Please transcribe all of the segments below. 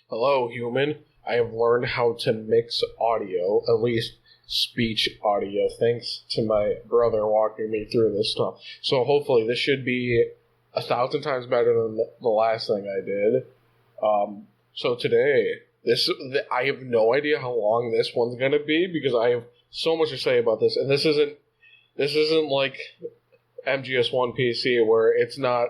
Hello, human. I have learned how to mix audio, at least speech audio, thanks to my brother walking me through this stuff. So hopefully this should be 1,000 times better than the last thing I did. So today, I have no idea how long this one's gonna be because I have so much to say about this, and this isn't like MGS1 PC where it's not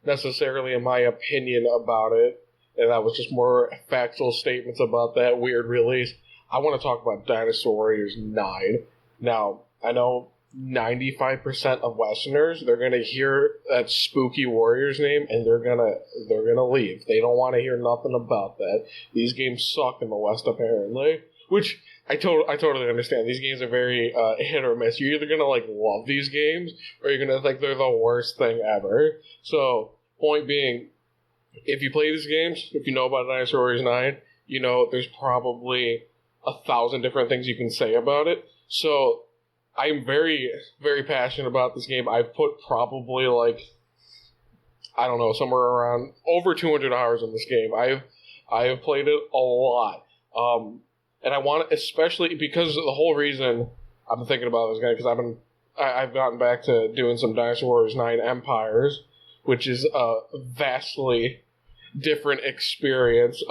necessarily in my opinion about it, and that was just more factual statements about that weird release. I want to talk about Dynasty Warriors 9. Now, I know 95% of Westerners, they're going to hear that spooky Warriors name and they're gonna leave. They don't want to hear nothing about that. These games suck in the West apparently, which I totally understand. These games are very hit or miss. You're either gonna love these games or you're gonna think they're the worst thing ever. So, point being, if you play these games, if you know about Dynasty Warriors 9, you know there's probably 1,000 different things you can say about it. So, I'm very, very passionate about this game. I've put probably I don't know, somewhere around over 200 hours in this game. I have played it a lot. And I want to, especially because the whole reason I've been thinking about this game, because I've gotten back to doing some Dynasty Warriors 9 Empires, which is a vastly different experience.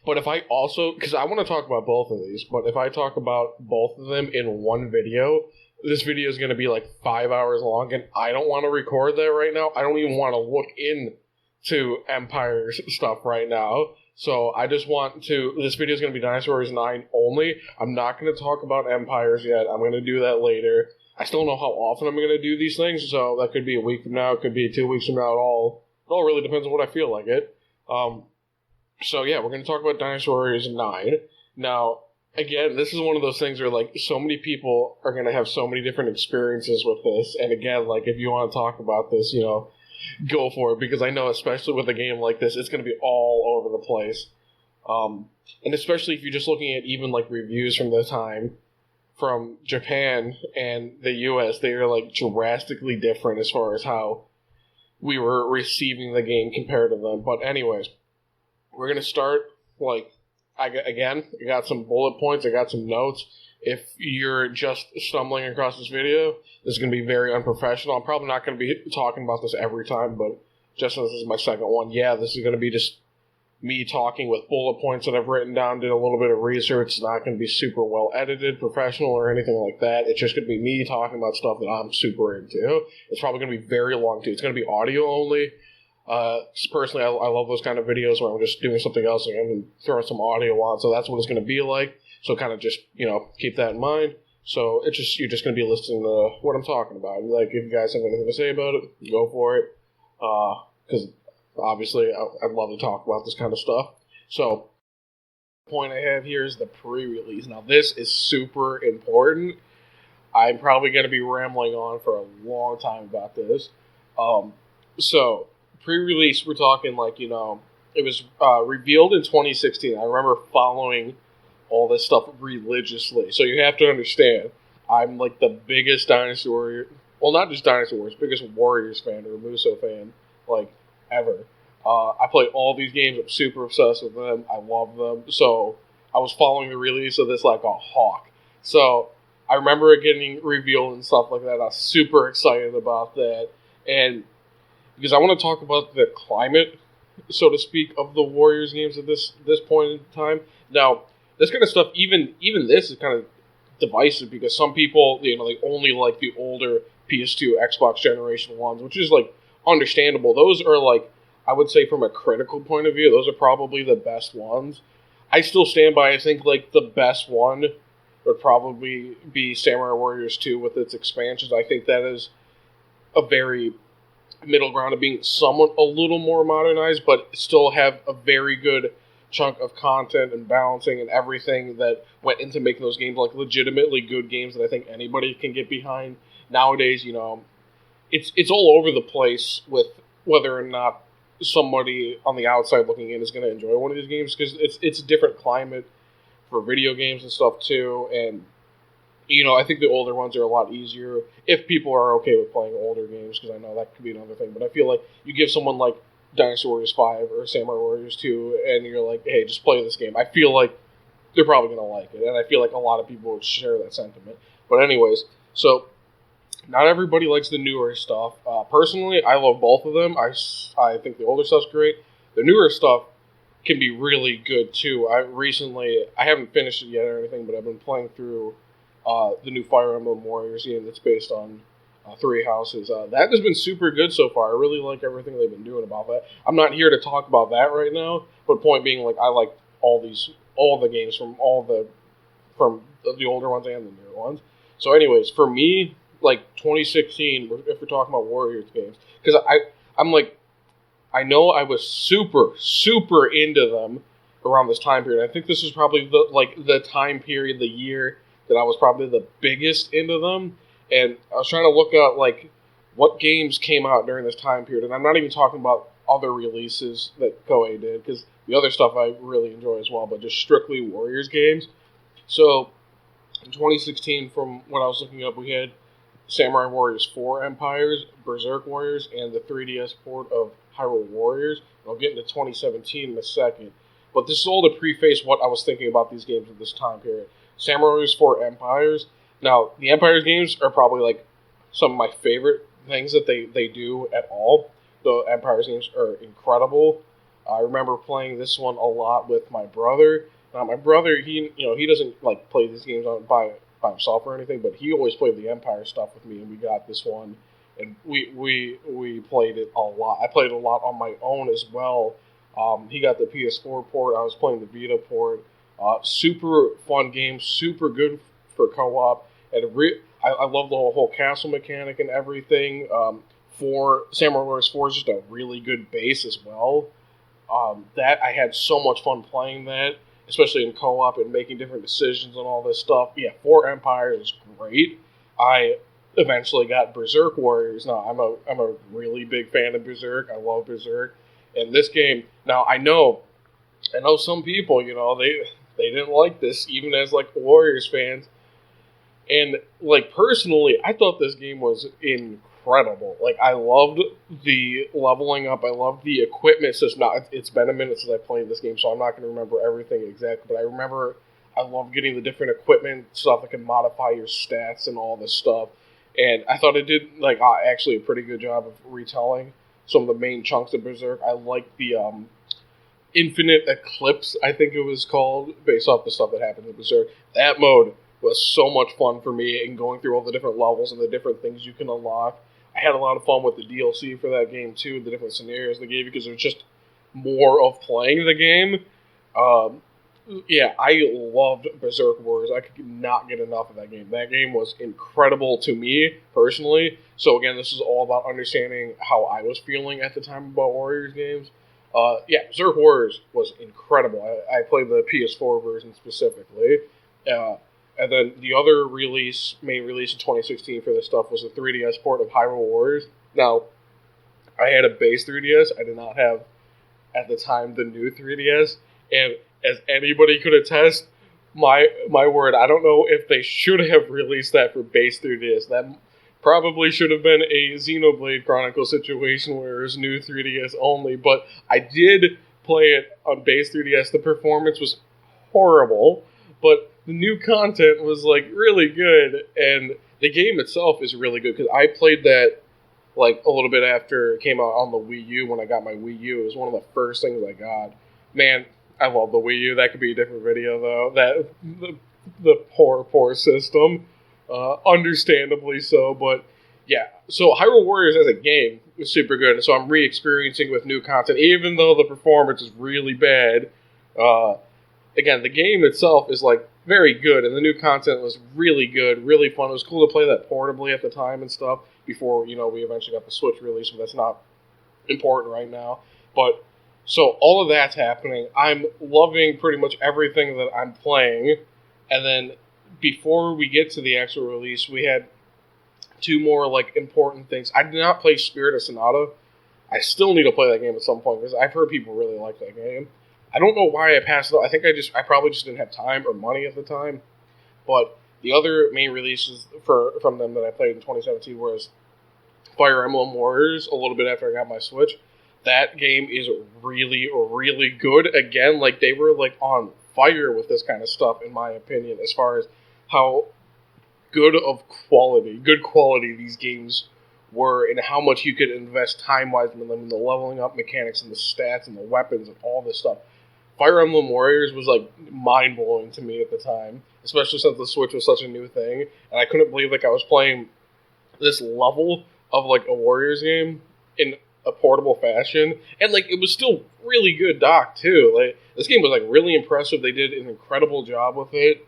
But if I also, because I want to talk about both of these, but if I talk about both of them in one video, this video is going to be 5 hours long, and I don't want to record that right now. I don't even want to look into Empires stuff right now. So I just want to, this video is going to be Dynasty Warriors 9 only. I'm not going to talk about Empires yet. I'm going to do that later. I still don't know how often I'm going to do these things, so that could be a week from now, it could be 2 weeks from now. It all really depends on what I feel like it. So yeah, we're going to talk about Dynasty Warriors 9. Now, again, this is one of those things where so many people are going to have so many different experiences with this, and again, if you want to talk about this, go for it, because I know, especially with a game like this, it's going to be all over the place. And especially if you're just looking at even reviews from the time from Japan and the US, they are drastically different as far as how we were receiving the game compared to them. But anyways, we're going to start I got some bullet points, I got some notes. If you're just stumbling across this video, this is going to be very unprofessional. I'm probably not going to be talking about this every time, but just since this is my second one, yeah, this is going to be just me talking with bullet points that I've written down, did a little bit of research. It's not going to be super well edited, professional, or anything like that. It's just going to be me talking about stuff that I'm super into. It's probably going to be very long, too. It's going to be audio only. Personally, I love those kind of videos where I'm just doing something else and I'm throwing some audio on, so that's what it's going to be like. So kind of just, keep that in mind. So you're just going to be listening to what I'm talking about. If you guys have anything to say about it, go for it. Because obviously I'd love to talk about this kind of stuff. So the point I have here is the pre-release. Now this is super important. I'm probably going to be rambling on for a long time about this. So pre-release, we're talking it was revealed in 2016. I remember following all this stuff religiously. So you have to understand, I'm the biggest Dynasty Warrior, well, not just Dynasty Warriors, biggest Warriors fan or Muso fan, ever. I play all these games. I'm super obsessed with them. I love them. So I was following the release of this like a hawk. So I remember it getting revealed and stuff like that. I was super excited about that. And because I want to talk about the climate, so to speak, of the Warriors games at this point in time. Now, this kind of stuff, even this is kind of divisive because some people, they only like the older PS2, Xbox generation ones, which is understandable. Those are I would say from a critical point of view, those are probably the best ones. I still stand by, I think the best one would probably be Samurai Warriors 2 with its expansions. I think that is a very middle ground of being somewhat a little more modernized, but still have a very good chunk of content and balancing and everything that went into making those games legitimately good games that I think anybody can get behind. Nowadays, it's all over the place with whether or not somebody on the outside looking in is going to enjoy one of these games because it's a different climate for video games and stuff too. And I think the older ones are a lot easier if people are okay with playing older games, because I know that could be another thing. But I feel you give someone Dynasty Warriors 5 or Samurai Warriors 2, and you're like, hey, just play this game, I feel like they're probably going to like it, and I feel like a lot of people would share that sentiment. But anyways, so not everybody likes the newer stuff. Personally, I love both of them. I think the older stuff's great. The newer stuff can be really good too. I haven't finished it yet or anything, but I've been playing through the new Fire Emblem Warriors game that's based on Three Houses. That has been super good so far. I really like everything they've been doing about that. I'm not here to talk about that right now, but point being, like, I like all the games from the older ones and the newer ones. So anyways, for me, like 2016, if we're talking about Warriors games, because I'm like, I know I was super, super into them around this time period. I think this was probably the time period, the year that I was probably the biggest into them. And I was trying to look up, like, what games came out during this time period. And I'm not even talking about other releases that Koei did, because the other stuff I really enjoy as well, but just strictly Warriors games. So, in 2016, from what I was looking up, we had Samurai Warriors 4 Empires, Berserk Warriors, and the 3DS port of Hyrule Warriors. And I'll get into 2017 in a second. But this is all to preface what I was thinking about these games at this time period. Samurai Warriors 4 Empires. Now, the Empires games are probably, like, some of my favorite things that they do at all. The Empires games are incredible. I remember playing this one a lot with my brother. Now, my brother, he doesn't, like, play these games by himself or anything, but he always played the Empire stuff with me, and we got this one, and we played it a lot. I played it a lot on my own as well. He got the PS4 port. I was playing the Vita port. Super fun game, super good for co-op, and I love the whole castle mechanic and everything. For Samurai Warriors 4 is just a really good base as well. That I had so much fun playing that, especially in co-op and making different decisions and all this stuff. Yeah, 4 Empires is great. I eventually got Berserk Warriors. Now, I'm a really big fan of Berserk. I love Berserk. And this game, now I know some people, they didn't like this, even as, like, Warriors fans. And, like, personally, I thought this game was incredible. Like, I loved the leveling up. I loved the equipment system. Now, it's been a minute since I played this game, so I'm not going to remember everything exactly. But I remember I loved getting the different equipment stuff that can modify your stats and all this stuff. And I thought it did, like, actually a pretty good job of retelling some of the main chunks of Berserk. I liked the Infinite Eclipse, I think it was called, based off the stuff that happened in Berserk. That mode was so much fun for me, and going through all the different levels and the different things you can unlock. I had a lot of fun with the DLC for that game too, the different scenarios they gave you, because there's just more of playing the game. Yeah, I loved Berserk Warriors. I could not get enough of that game. That game was incredible to me, personally. So again, this is all about understanding how I was feeling at the time about Warriors games. Yeah, Berserk Warriors was incredible. I played the PS4 version specifically. And then the other main release in 2016 for this stuff was the 3DS port of Hyrule Warriors. Now, I had a base 3DS. I did not have, at the time, the new 3DS. And as anybody could attest, my word, I don't know if they should have released that for base 3DS. That probably should have been a Xenoblade Chronicles situation where it was new 3DS only. But I did play it on base 3DS. The performance was horrible, but the new content was, like, really good, and the game itself is really good, because I played that, like, a little bit after it came out on the Wii U. When I got my Wii U, it was one of the first things I got. Man, I love the Wii U. That could be a different video, though. The poor system. Understandably so, but yeah. So Hyrule Warriors as a game is super good, and so I'm re-experiencing with new content, even though the performance is really bad. Again, the game itself is, like, very good, and the new content was really good, really fun. It was cool to play that portably at the time and stuff before, we eventually got the Switch release, but that's not important right now. But, so all of that's happening. I'm loving pretty much everything that I'm playing, and then before we get to the actual release, we had 2 more, like, important things. I did not play Spirit of Sonata. I still need to play that game at some point, because I've heard people really like that game. I don't know why I passed it. I think I probably just didn't have time or money at the time. But the other main releases from them that I played in 2017 was Fire Emblem Warriors, a little bit after I got my Switch. that game is really, really good. Again, like, they were, like, on fire with this kind of stuff, in my opinion, as far as how good quality these games were, and how much you could invest time-wise in them, and the leveling up mechanics, and the stats, and the weapons, and all this stuff. Fire Emblem Warriors was, like, mind-blowing to me at the time, especially since the Switch was such a new thing, and I couldn't believe, like, I was playing this level of, like, a Warriors game in a portable fashion, and, like, it was still really good dock, too. Like, this game was, like, really impressive. They did an incredible job with it,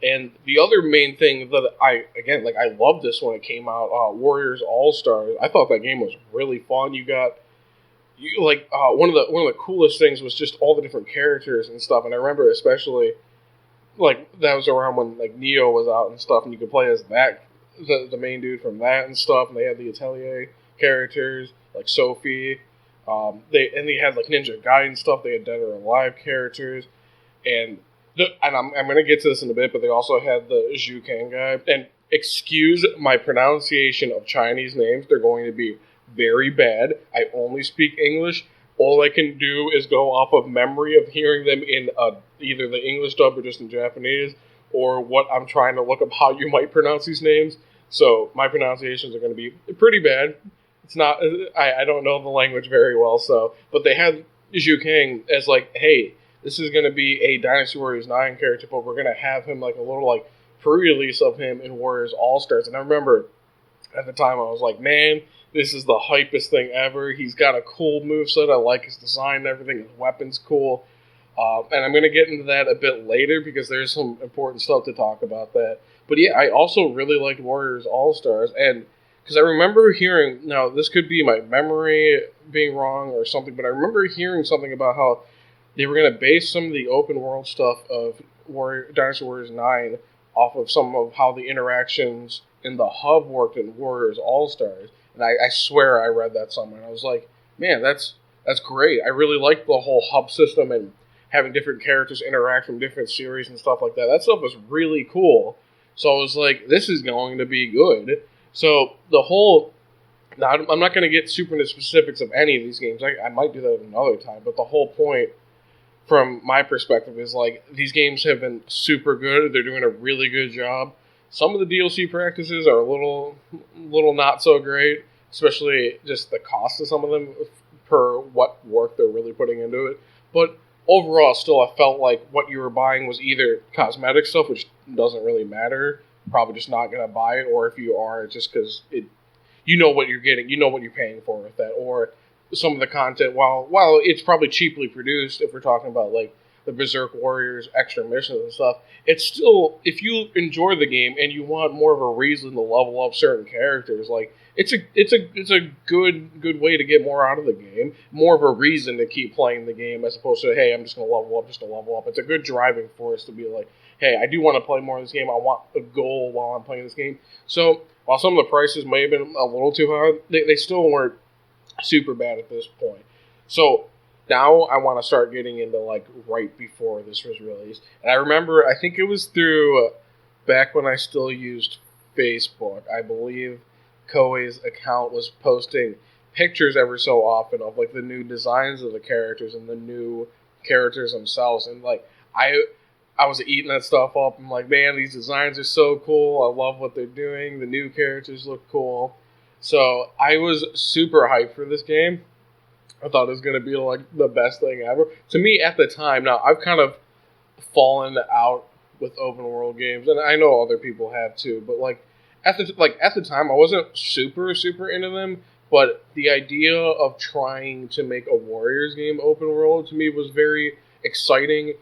and the other main thing that I loved this when it came out, Warriors All-Stars. I thought that game was really fun. One of the coolest things was just all the different characters and stuff, and I remember especially, like, that was around when, like, Neo was out and stuff, and you could play as that, the main dude from that and stuff, and they had the Atelier characters, like Sophie, they had, like, Ninja Gaiden stuff, they had Dead or Alive characters, and I'm going to get to this in a bit, but they also had the Zhu Kang guy, and excuse my pronunciation of Chinese names, they're going to be very bad. I only speak English. All I can do is go off of memory of hearing them in either the English dub or just in Japanese, or what I'm trying to look up how you might pronounce these names. So my pronunciations are going to be pretty bad. It's not. I don't know the language very well. So, but they had Zhu Kang as, like, hey, this is going to be a Dynasty Warriors 9 character, but we're going to have him, like, a little, like, pre-release of him in Warriors All-Stars. And I remember at the time I was like, man, this is the hypest thing ever. He's got a cool moveset. I like his design and everything. His weapon's cool. And I'm going to get into that a bit later because there's some important stuff to talk about that. But yeah, I also really liked Warriors All-Stars. And because I remember hearing, now this could be my memory being wrong or something, but I remember hearing something about how they were going to base some of the open world stuff of Dynasty Warriors 9 off of some of how the interactions in the hub worked in Warriors All-Stars. And I swear I read that somewhere, and I was like, man, that's great. I really like the whole hub system and having different characters interact from different series and stuff like that. That stuff was really cool. So I was like, this is going to be good. So the whole... Now, I'm not going to get super into specifics of any of these games. I might do that another time, but the whole point from my perspective is, like, these games have been super good. They're doing a really good job. Some of the DLC practices are a little not so great, especially just the cost of some of them per what work they're really putting into it. But overall, still, I felt like what you were buying was either cosmetic stuff, which doesn't really matter, probably just not going to buy it, or if you are, it's just because you know what you're getting, you know what you're paying for with that, or some of the content, while it's probably cheaply produced, if we're talking about, like, the Berserk Warriors extra missions and stuff, it's still, if you enjoy the game and you want more of a reason to level up certain characters, like, it's a good way to get more out of the game, more of a reason to keep playing the game as opposed to, hey, I'm just going to level up just to level up. It's a good driving force to be like, hey, I do want to play more of this game. I want a goal while I'm playing this game. So while some of the prices may have been a little too high, they still weren't super bad at this point. So now I want to start getting into, like, right before this was released. And I remember, I think it was through back when I still used Facebook, I believe Koei's account was posting pictures every so often of, like, the new designs of the characters and the new characters themselves. And, like, I was eating that stuff up. I'm like, man, these designs are so cool. I love what they're doing. The new characters look cool. So I was super hyped for this game. I thought it was going to be, like, the best thing ever. To me, at the time, now, I've kind of fallen out with open world games, and I know other people have too, but, like, at the time, I wasn't super into them, but the idea of trying to make a Warriors game open world, to me, was very exciting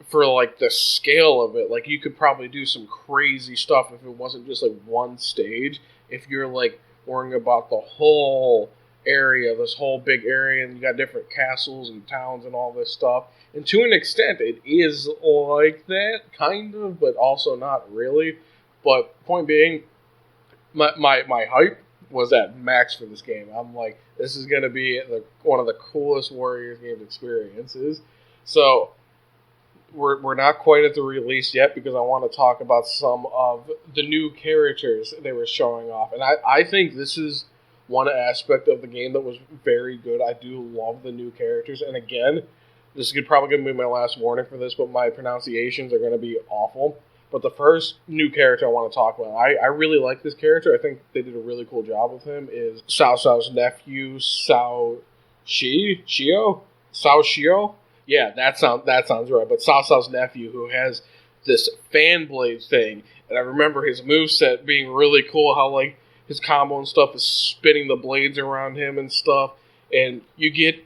for, like, the scale of it. Like, you could probably do some crazy stuff if it wasn't just, like, one stage. If you're, like, worrying about the whole area, this whole big area, and you got different castles and towns and all this stuff. And to an extent, it is like that, kind of, but also not really. But point being, my hype was at max for this game. I'm like, this is going to be one of the coolest Warriors games experiences. So we're not quite at the release yet because I want to talk about some of the new characters they were showing off. And I think this is one aspect of the game that was very good. I do love the new characters, and again, this is probably going to be my last warning for this, but my pronunciations are going to be awful. But the first new character I want to talk about, I really like this character. I think they did a really cool job with him, is Cao Cao's nephew, Cao Shio? Yeah, that sounds right. But Cao Cao's nephew, who has this fan blade thing, and I remember his moveset being really cool, how, like, his combo and stuff is spinning the blades around him and stuff, and you get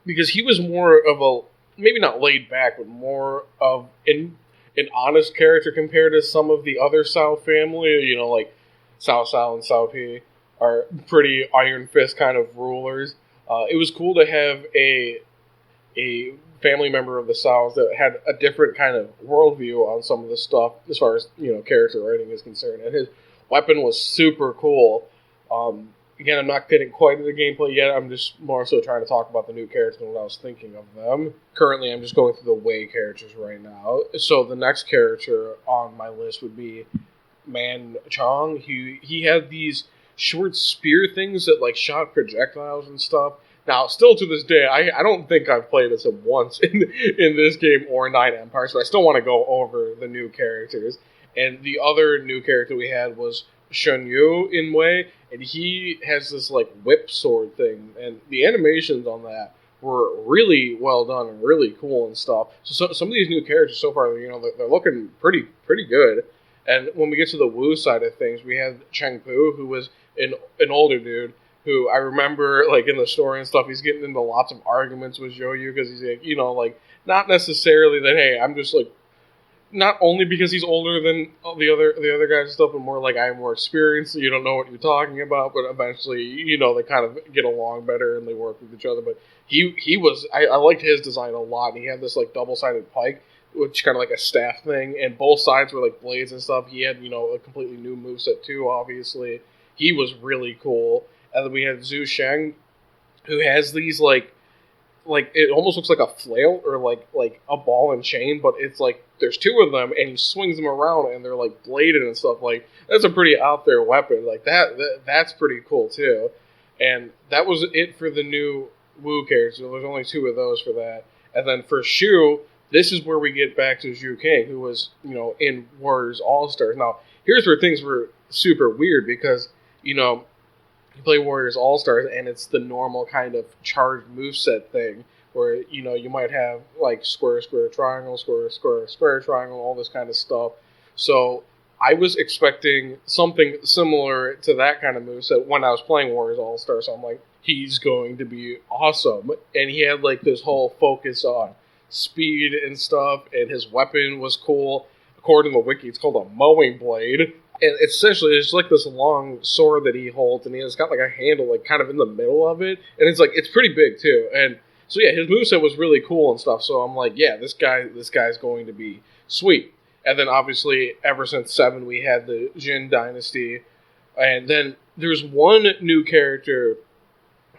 because he was more of a, maybe not laid back, but more of an honest character compared to some of the other Cao family, you know, like Cao Cao and Cao Pi are pretty iron fist kind of rulers. It was cool to have a family member of the Caos that had a different kind of worldview on some of the stuff as far as, you know, character writing is concerned. And his weapon was super cool. Again, I'm not getting quite into the gameplay yet. I'm just more so trying to talk about the new characters and what I was thinking of them. Currently, I'm just going through the Wei characters right now. So the next character on my list would be Man Chong. He had these short spear things that, like, shot projectiles and stuff. Now, still to this day, I don't think I've played as him once in this game or Nine Empires, but I still want to go over the new characters. And the other new character we had was Shen Yu in Wei, and he has this, like, whip sword thing, and the animations on that were really well done and really cool and stuff. So some of these new characters so far, you know, they're looking pretty good. And when we get to the Wu side of things, we have Cheng Pu, who was an older dude, who I remember, like, in the story and stuff, he's getting into lots of arguments with Zhou Yu, because he's, like, you know, like, not necessarily that, hey, I'm just, like, not only because he's older than the other guys and stuff, but more like, I have more experience, so you don't know what you're talking about, but eventually, you know, they kind of get along better and they work with each other. But he was, I liked his design a lot, and he had this, like, double-sided pike, which kind of like a staff thing, and both sides were, like, blades and stuff. He had, you know, a completely new moveset too, obviously. He was really cool. And then we had Zhu Sheng, who has these, like, it almost looks like a flail or like a ball and chain, but it's like there's two of them, and he swings them around, and they're, like, bladed and stuff. Like, that's a pretty out there weapon. Like, that's pretty cool too. And that was it for the new Wu characters. There's only two of those for that. And then for Shu, this is where we get back to Zhu King, who was, you know, in Warriors All-Stars. Now, here's where things were super weird, because, you know, you play Warriors All-Stars, and it's the normal kind of charged moveset thing, where, you know, you might have, like, square, square, triangle, square, square, square, triangle, all this kind of stuff. So I was expecting something similar to that kind of moveset when I was playing Warriors All-Stars. So I'm like, he's going to be awesome. And he had, like, this whole focus on speed and stuff, and his weapon was cool. According to the wiki, it's called a mowing blade. And essentially, it's like this long sword that he holds, and he's got, like, a handle, like, kind of in the middle of it. And it's, like, it's pretty big, too. And so, yeah, his moveset was really cool and stuff. So I'm like, yeah, this guy's going to be sweet. And then, obviously, ever since 7, we had the Jin Dynasty. And then there's one new character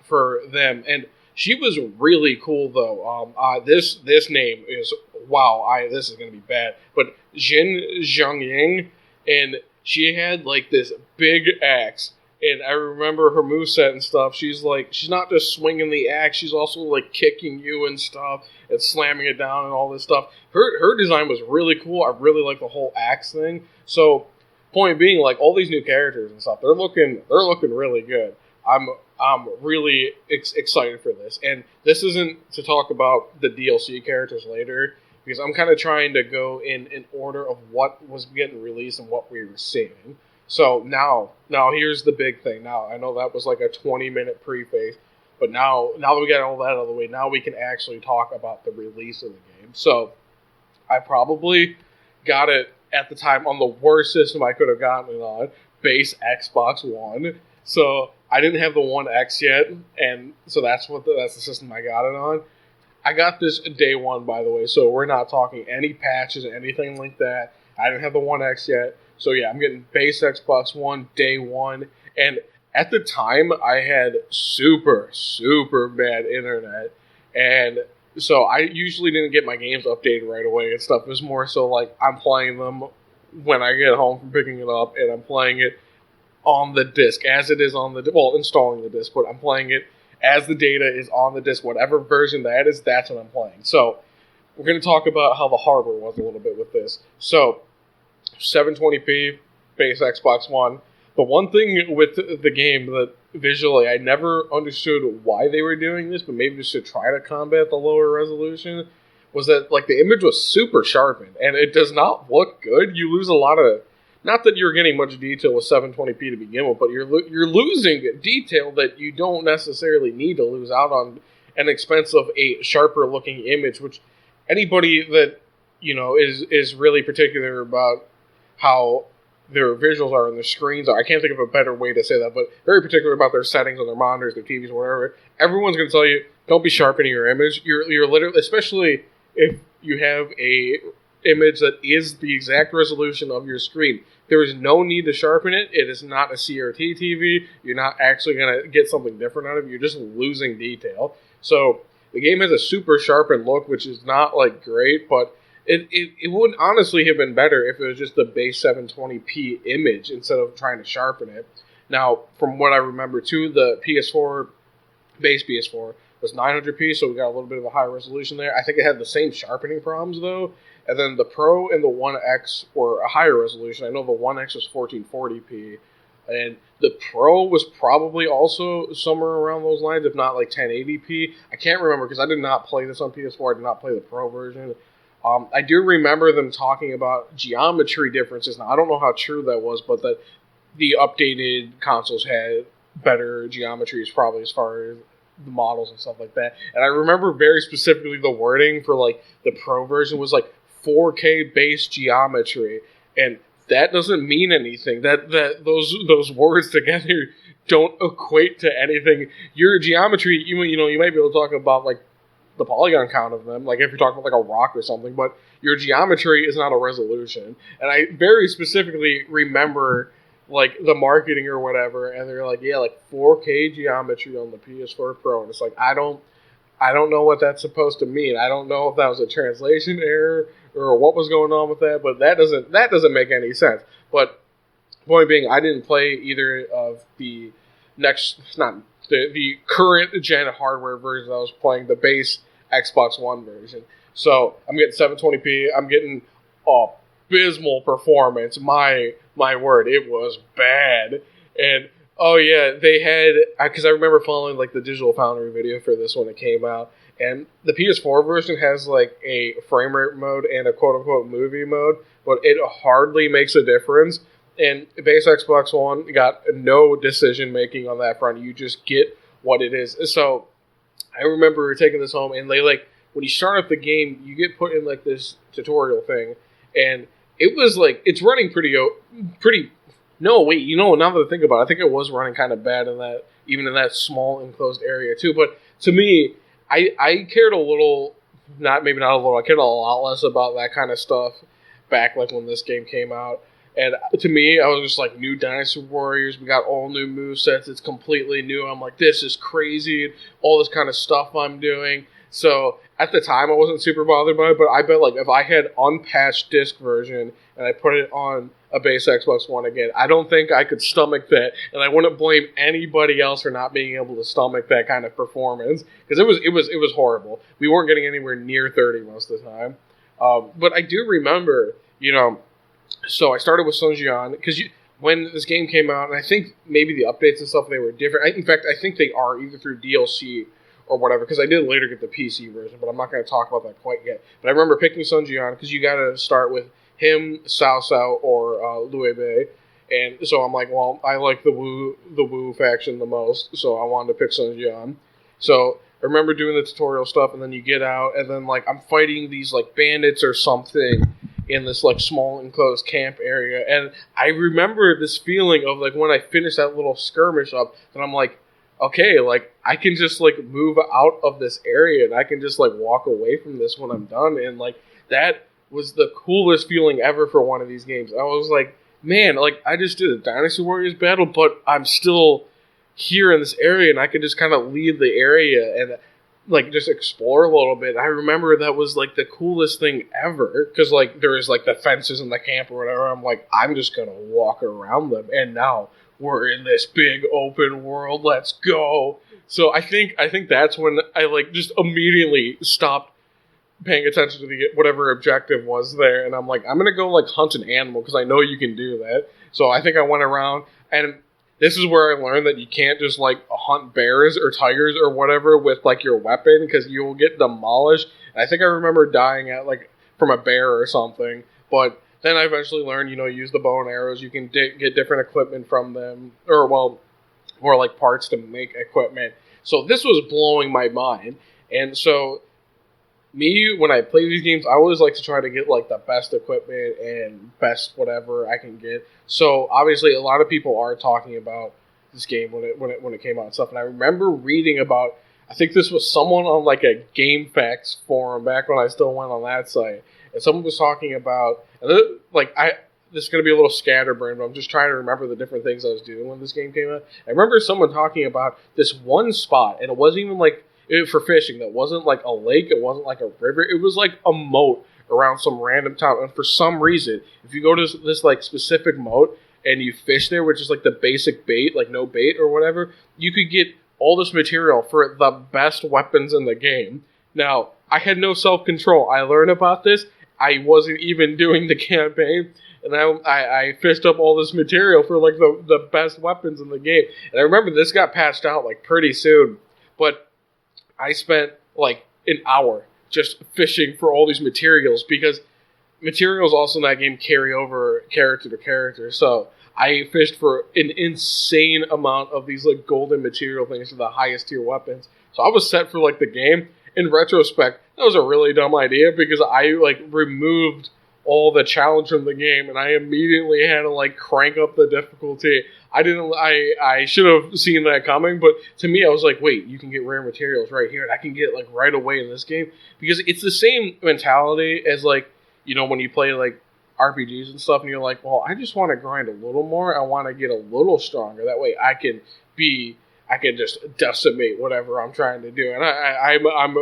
for them. And she was really cool, though. This name is, wow, this is going to be bad. But Jin Zhangying, and she had, like, this big axe, and I remember her moveset and stuff. She's not just swinging the axe, she's also, like, kicking you and stuff, and slamming it down and all this stuff. Her design was really cool. I really like the whole axe thing. So, point being, like, all these new characters and stuff, they're looking really good. I'm really excited for this. And this isn't to talk about the DLC characters later, because I'm kind of trying to go in order of what was getting released and what we were seeing. So now here's the big thing. Now, I know that was like a 20-minute preface, but now that we got all that out of the way, now we can actually talk about the release of the game. So I probably got it at the time on the worst system I could have gotten it on, base Xbox One. So I didn't have the One X yet, and so that's the system I got it on. I got this day one, by the way, so we're not talking any patches or anything like that. I didn't have the One X yet. So yeah, I'm getting base Xbox One, day one. And at the time, I had super, super bad internet. And so I usually didn't get my games updated right away and stuff. It was more so like I'm playing them when I get home from picking it up, and I'm playing it on the disc, as it is on the, well, installing the disc, but I'm playing it as the data is on the disc. Whatever version that is, that's what I'm playing. So we're going to talk about how the hardware was a little bit with this. So 720p, base Xbox One. The one thing with the game that visually I never understood why they were doing this, but maybe just to try to combat the lower resolution, was that like the image was super sharpened, and it does not look good. You lose a lot of, not that you're getting much detail with 720p to begin with, but you're losing detail that you don't necessarily need to lose out on an expense of a sharper looking image, which anybody that, you know, is really particular about how their visuals are and their screens are, I can't think of a better way to say that, but very particular about their settings on their monitors, their TVs, whatever. Everyone's going to tell you, don't be sharpening your image. You're literally, especially if you have a image that is the exact resolution of your screen, there is no need to sharpen it. It is not a CRT TV. You're not actually going to get something different out of it. You're just losing detail. So the game has a super sharpened look, which is not like great, but it would honestly have been better if it was just the base 720p image instead of trying to sharpen it. Now, from what I remember too, the PS4, base PS4, was 900p, so we got a little bit of a higher resolution there. I think it had the same sharpening problems though. And then the Pro and the One X were a higher resolution. I know the One X was 1440p. And the Pro was probably also somewhere around those lines, if not like 1080p. I can't remember because I did not play this on PS4. I did not play the Pro version. I do remember them talking about geometry differences. Now, I don't know how true that was, but that the updated consoles had better geometries probably as far as the models and stuff like that. And I remember very specifically the wording for like the Pro version was like 4K base geometry, and that doesn't mean anything. That those words together don't equate to anything. Your geometry, you might be able to talk about like the polygon count of them, like if you're talking about like a rock or something, but your geometry is not a resolution. And I very specifically remember like the marketing or whatever, and they're like, yeah, like 4K geometry on the PS4 Pro, and it's like I don't know what that's supposed to mean. I don't know if that was a translation error or what was going on with that, but that doesn't make any sense. But point being, I didn't play either of the the current gen hardware version. I was playing the base Xbox One version. So I'm getting 720p. I'm getting abysmal performance. My word, it was bad. And oh yeah, they had, because I remember following like the Digital Foundry video for this when it came out, and the PS4 version has like a frame rate mode and a quote unquote movie mode, but it hardly makes a difference. And base Xbox One got no decision making on that front. You just get what it is. So I remember taking this home, and they like, when you start up the game, you get put in like this tutorial thing, and it was like, it's running pretty. No, wait, now that I think about it, I think it was running kind of bad in that, even in that small enclosed area too. But to me, I cared a little, I cared a lot less about that kind of stuff back like when this game came out. And to me, I was just like, new Dynasty Warriors, we got all new movesets, it's completely new. I'm like, this is crazy, all this kind of stuff I'm doing. So at the time, I wasn't super bothered by it, but I bet like if I had unpatched disc version and I put it on a base Xbox One again, I don't think I could stomach that, and I wouldn't blame anybody else for not being able to stomach that kind of performance, because it was horrible. We weren't getting anywhere near 30 most of the time. But I do remember, so I started with Sun Jian, because when this game came out, and I think maybe the updates and stuff, they were different. In fact, I think they are either through DLC or whatever, because I did later get the PC version, but I'm not going to talk about that quite yet. But I remember picking Sun Jian, because you got to start with him, Cao Cao, or Liu Bei. And so I'm like, well, I like the Wu faction the most, so I wanted to pick Sun Jian. So I remember doing the tutorial stuff, and then you get out, and then like I'm fighting these like bandits or something in this like small enclosed camp area, and I remember this feeling of like when I finished that little skirmish up, and I'm like, okay, like I can just like move out of this area, and I can just like walk away from this when I'm done, and like that was the coolest feeling ever for one of these games. I was like, man, like I just did a Dynasty Warriors battle, but I'm still here in this area, and I could just kind of leave the area and like just explore a little bit. I remember that was like the coolest thing ever, because like there was like the fences in the camp or whatever. I'm like, I'm just gonna walk around them, and now we're in this big open world, let's go. So I think that's when I like just immediately stopped paying attention to the whatever objective was there, and I'm like, I'm gonna go like hunt an animal because I know you can do that. So I think I went around, and this is where I learned that you can't just like hunt bears or tigers or whatever with like your weapon because you will get demolished. And I think I remember dying at like from a bear or something, but then I eventually learned, use the bow and arrows. You can get different equipment from them, or like parts to make equipment. So this was blowing my mind, and so. Me, when I play these games, I always like to try to get like the best equipment and best whatever I can get. So obviously, a lot of people are talking about this game when it came out and stuff. And I remember reading about, I think this was someone on like a GameFAQs forum back when I still went on that site, and someone was talking about this is going to be a little scatterbrained, but I'm just trying to remember the different things I was doing when this game came out. I remember someone talking about this one spot, and it wasn't even like. For fishing, that wasn't like a lake, it wasn't like a river, it was like a moat around some random town. And for some reason, if you go to this like specific moat and you fish there, which is like the basic bait, like no bait or whatever, you could get all this material for the best weapons in the game. Now, I had no self-control. I learned about this. I wasn't even doing the campaign, and I fished up all this material for like the best weapons in the game. And I remember this got patched out like pretty soon, but I spent like an hour just fishing for all these materials because materials also in that game carry over character to character. So I fished for an insane amount of these like golden material things for the highest tier weapons. So I was set for like the game. In retrospect, that was a really dumb idea because I like removed all the challenge from the game and I immediately had to like crank up the difficulty. I should have seen that coming, but to me I was like, wait, you can get rare materials right here and I can get it like right away in this game because it's the same mentality as like, when you play like RPGs and stuff and you're like, well, I just want to grind a little more. I want to get a little stronger. That way I can just decimate whatever I'm trying to do. And I'm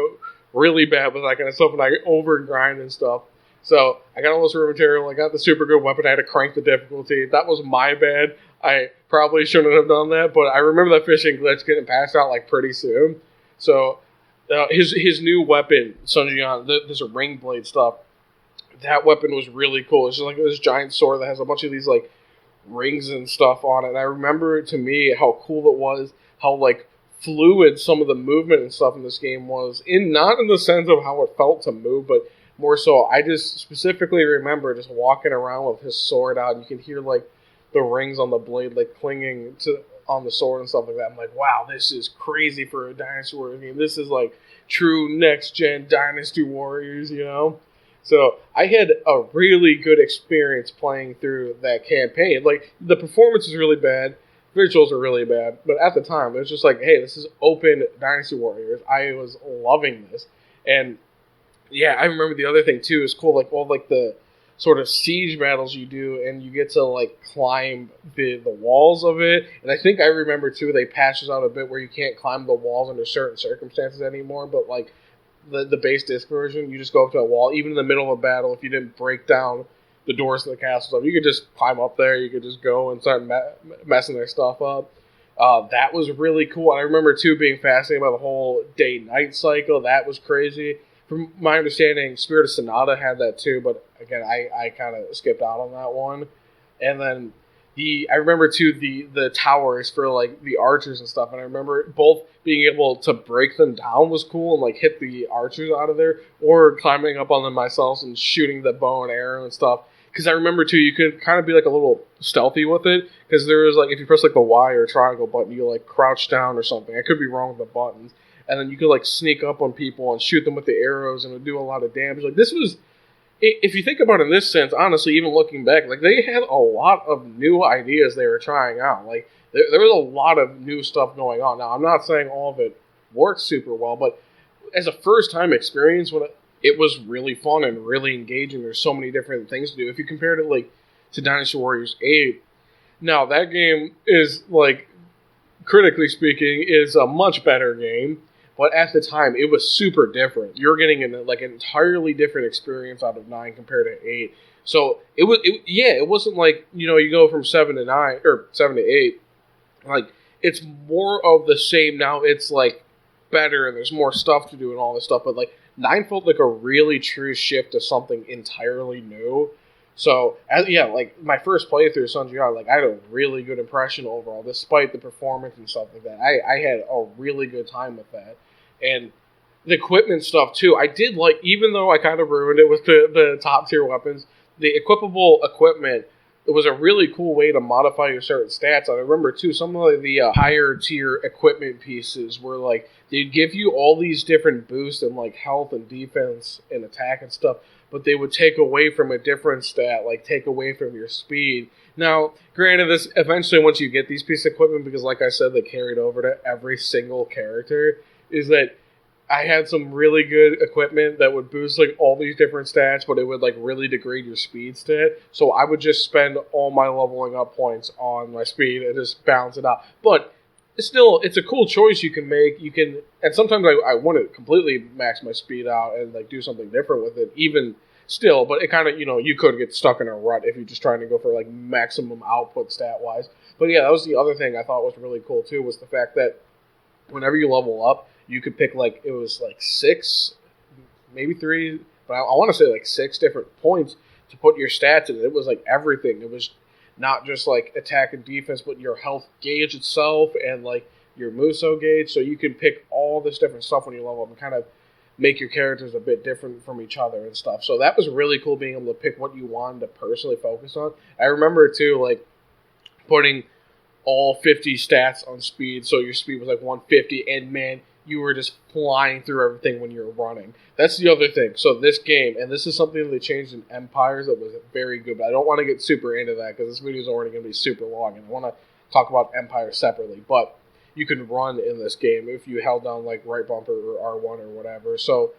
really bad with that kind of stuff and I over grind and stuff. So I got all this rare material. I got the super good weapon. I had to crank the difficulty. That was my bad. I probably shouldn't have done that, but I remember that fishing glitch getting passed out like pretty soon. So his new weapon, Sun Jian, this ring blade stuff, that weapon was really cool. It's just like this giant sword that has a bunch of these like rings and stuff on it. And I remember to me how cool it was, how like fluid some of the movement and stuff in this game was. Not in the sense of how it felt to move, but more so, I just specifically remember just walking around with his sword out. You can hear like the rings on the blade like clinging on the sword and stuff like that. I'm like, wow, this is crazy for a Dynasty Warriors game. This is like true next gen Dynasty Warriors, So I had a really good experience playing through that campaign. Like the performance is really bad, visuals are really bad, but at the time it was just like, hey, this is open Dynasty Warriors. I was loving this, and yeah, I remember the other thing too is cool, like all like the sort of siege battles you do, and you get to like climb the walls of it. And I think I remember too they patches out a bit where you can't climb the walls under certain circumstances anymore. But like the base disc version, you just go up to a wall, even in the middle of a battle. If you didn't break down the doors to the castle stuff, you could just climb up there. You could just go and start messing their stuff up. That was really cool. And I remember too being fascinated by the whole day-night cycle. That was crazy. From my understanding, Spirit of Sonata had that too, but again, I kind of skipped out on that one. And then I remember too the towers for like the archers and stuff, and I remember both being able to break them down was cool and like hit the archers out of there, or climbing up on them myself and shooting the bow and arrow and stuff. Because I remember too, you could kind of be like a little stealthy with it, because there was like if you press like the Y or triangle button, you like crouch down or something. I could be wrong with the buttons. And then you could like sneak up on people and shoot them with the arrows and it would do a lot of damage. Like this was, if you think about it in this sense, honestly, even looking back, like they had a lot of new ideas they were trying out. Like there was a lot of new stuff going on. Now I'm not saying all of it works super well, but as a first time experience, when it was really fun and really engaging. There's so many different things to do. If you compare it like to Dynasty Warriors 8, now that game is like, critically speaking, is a much better game. But at the time, it was super different. You're getting an entirely different experience out of 9 compared to 8. So it wasn't like, you go from 7 to 9 or 7 to 8, Like, it's more of the same now. It's like better and there's more stuff to do and all this stuff. But like 9 felt like a really true shift to something entirely new. So like my first playthrough of Sun Jian, like I had a really good impression overall, despite the performance and stuff like that. I had a really good time with that, and the equipment stuff too. I did like, even though I kind of ruined it with the top tier weapons, the equipable equipment. It was a really cool way to modify your certain stats. I remember too, some of the higher tier equipment pieces were like they'd give you all these different boosts in like health and defense and attack and stuff, but they would take away from a different stat, like take away from your speed. Now, granted, this eventually once you get these pieces of equipment, because like I said, they carried over to every single character, is that I had some really good equipment that would boost like all these different stats, but it would like really degrade your speed stat. So I would just spend all my leveling up points on my speed and just balance it out. But still, it's a cool choice you can make. You can, and sometimes I want to completely max my speed out and like do something different with it, even still. But it kind of, you could get stuck in a rut if you're just trying to go for like maximum output stat wise. But yeah, that was the other thing I thought was really cool too, was the fact that whenever you level up, you could pick like, it was like 6, maybe 3, but I want to say like 6 different points to put your stats in. It was like everything. It was not just like attack and defense, but your health gauge itself and like your Muso gauge. So you can pick all this different stuff when you level up and kind of make your characters a bit different from each other and stuff. So that was really cool, being able to pick what you wanted to personally focus on. I remember too, like putting all 50 stats on speed. So your speed was like 150, and man, you were just flying through everything when you were running. That's the other thing. So this game, and this is something that they changed in Empires that was very good, but I don't want to get super into that because this video is already going to be super long, and I want to talk about Empire separately. But you can run in this game if you held down like right bumper or R1 or whatever. So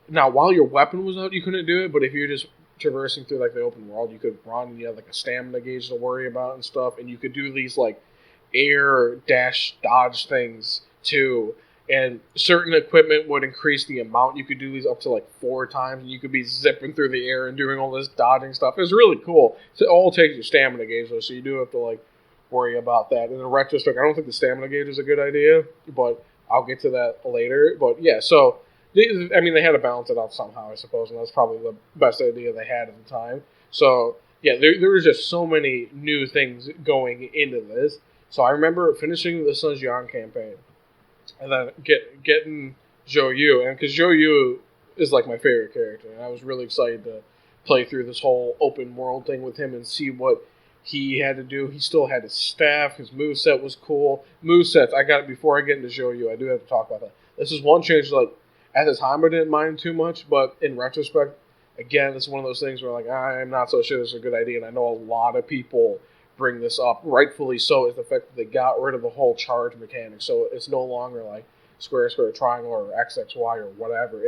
now, while your weapon was out, you couldn't do it, but if you're just traversing through like the open world, you could run, and you had like a stamina gauge to worry about and stuff, and you could do these like air dash dodge things too. And certain equipment would increase the amount you could do these up to like 4 times, and you could be zipping through the air and doing all this dodging stuff. It was really cool. So it all takes your stamina gauge though, so you do have to like worry about that. In retrospect, I don't think the stamina gauge is a good idea, but I'll get to that later. But yeah, so they had to balance it out somehow, I suppose, and that's probably the best idea they had at the time. So yeah, there was just so many new things going into this. So I remember finishing the Sun Jian campaign, and then getting Zhou Yu, and because Zhou Yu is like my favorite character, and I was really excited to play through this whole open world thing with him and see what he had to do. He still had his staff, his moveset was cool. Movesets, I got it before I get into Zhou Yu, I do have to talk about that. This is one change, like, at the time I didn't mind too much, but in retrospect, again, it's one of those things where like, I'm not so sure this is a good idea, and I know a lot of people bring this up, rightfully so, is the fact that they got rid of the whole charge mechanic. So it's no longer like square, triangle, or XXY or whatever.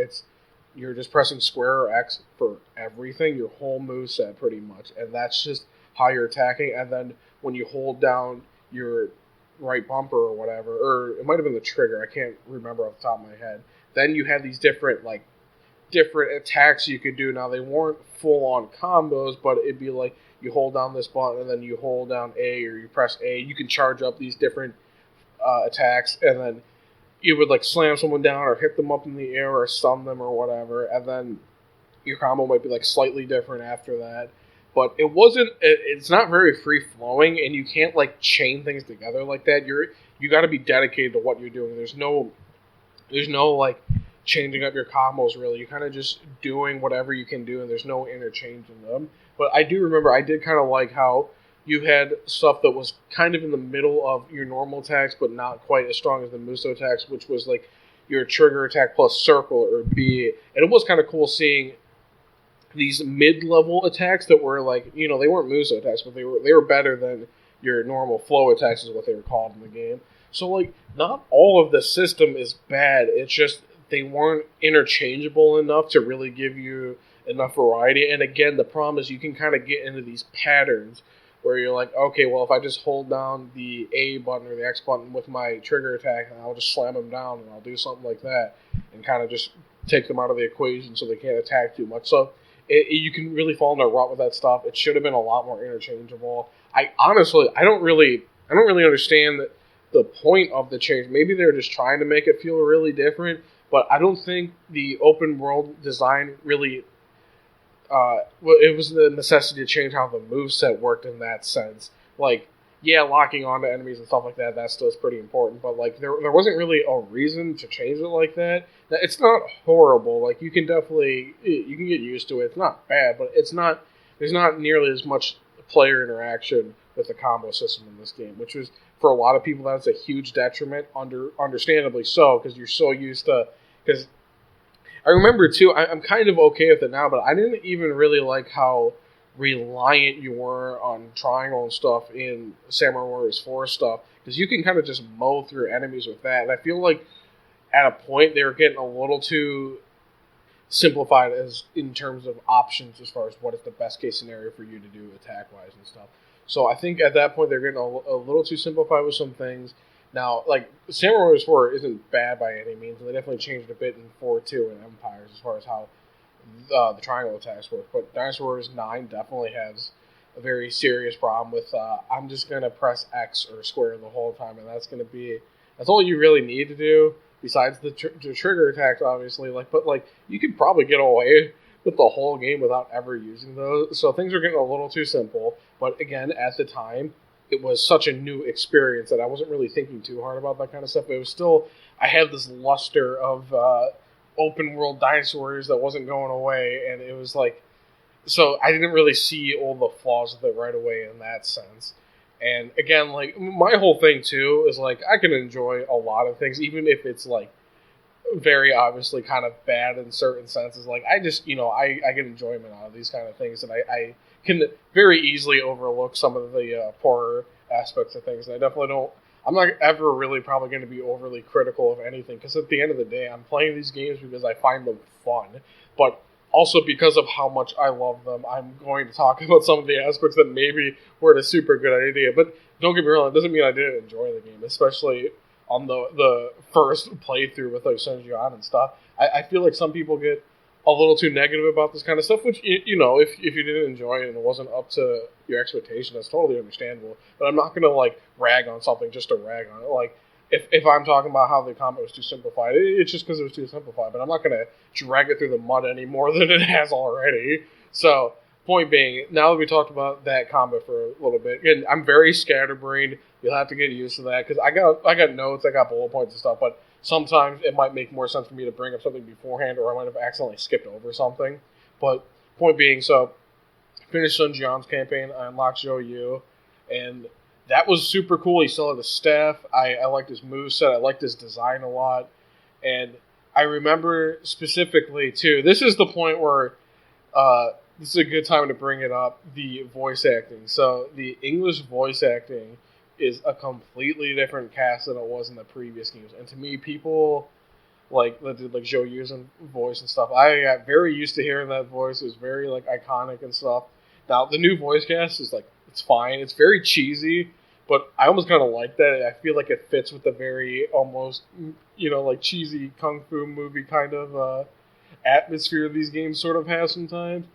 You're just pressing square or X for everything, your whole moveset pretty much. And that's just how you're attacking. And then when you hold down your right bumper or whatever, or it might have been the trigger, I can't remember off the top of my head, then you had these different attacks you could do. Now, they weren't full-on combos, but it'd be like, you hold down this button, and then you hold down A, or you press A. You can charge up these different attacks, and then you would like slam someone down or hit them up in the air or stun them or whatever, and then your combo might be like slightly different after that. But it's not very free-flowing, and you can't like chain things together like that. You got to be dedicated to what you're doing. There's no like changing up your combos really. You're kind of just doing whatever you can do, and there's no interchanging them. But I do remember I did kind of like how you had stuff that was kind of in the middle of your normal attacks, but not quite as strong as the Muso attacks, which was like your trigger attack plus circle or B. And it was kind of cool seeing these mid-level attacks that were like, they weren't Muso attacks, but they were better than your normal flow attacks is what they were called in the game. So like, not all of the system is bad. It's just they weren't interchangeable enough to really give you enough variety. And again, the problem is you can kind of get into these patterns where you're like, okay, well, if I just hold down the A button or the X button with my trigger attack, and I'll just slam them down, and I'll do something like that, and kind of just take them out of the equation so they can't attack too much. So you can really fall into a rut with that stuff. It should have been a lot more interchangeable. I don't really understand the point of the change. Maybe they're just trying to make it feel really different, but I don't think the open world design really. It was the necessity to change how the moveset worked in that sense. Like, yeah, locking onto enemies and stuff like that, that still is pretty important, but like there wasn't really a reason to change it like that. It's not horrible. Like, you can definitely you can get used to it. It's not bad, but it's not there's not nearly as much player interaction with the combo system in this game, which was for a lot of people that's a huge detriment. Understandably so, because you're so used to because I remember too. I'm kind of okay with it now, but I didn't even really like how reliant you were on triangle and stuff in Samurai Warriors 4 stuff, because you can kind of just mow through enemies with that. And I feel like at a point they were getting a little too simplified as in terms of options as far as what is the best case scenario for you to do attack wise and stuff. So I think at that point they're getting a little too simplified with some things. Now, like, Samurai Warriors 4 isn't bad by any means, and they definitely changed a bit in 4 too in Empires as far as how the triangle attacks work. But Dynasty Warriors 9 definitely has a very serious problem with I'm just going to press X or square the whole time, and that's all you really need to do, besides the trigger attacks, obviously. But you could probably get away with the whole game without ever using those. So things are getting a little too simple. But again, at the time, it was such a new experience that I wasn't really thinking too hard about that kind of stuff. But it was still, I had this luster of open world Dynasty Warriors that wasn't going away, and it was like, so I didn't really see all the flaws with it right away in that sense. And again, like, my whole thing too is like, I can enjoy a lot of things, even if it's like very obviously kind of bad in certain senses. Like, I just, I get enjoyment out of these kind of things, and I can very easily overlook some of the poorer aspects of things. And I definitely don't. I'm not ever really probably going to be overly critical of anything, because at the end of the day, I'm playing these games because I find them fun, but also because of how much I love them. I'm going to talk about some of the aspects that maybe weren't a super good idea. But don't get me wrong, it doesn't mean I didn't enjoy the game, especially on the first playthrough with like Senjian and stuff. I feel like some people get a little too negative about this kind of stuff, which, if you didn't enjoy it and it wasn't up to your expectation, that's totally understandable. But I'm not going to, like, rag on something just to rag on it. Like, if I'm talking about how the combat was too simplified, it's just because it was too simplified. But I'm not going to drag it through the mud any more than it has already. So, point being, now that we talked about that combat for a little bit, again, I'm very scatterbrained. You'll have to get used to that, because I got notes, I got bullet points and stuff, but sometimes it might make more sense for me to bring up something beforehand, or I might have accidentally skipped over something. But point being, so I finished Sun Jian's campaign, I unlocked Zhou Yu, and that was super cool. He still had his staff. I liked his moveset. I liked his design a lot. And I remember specifically, too, this is the point where this is a good time to bring it up, the voice acting. So the English voice acting is a completely different cast than it was in the previous games. And to me, people that did like Zhou Yu's voice and stuff, I got very used to hearing that voice. It was very like iconic and stuff. Now the new voice cast is like, it's fine. It's very cheesy, but I almost kind of like that. I feel like it fits with the very almost like cheesy kung fu movie kind of atmosphere these games sort of have sometimes.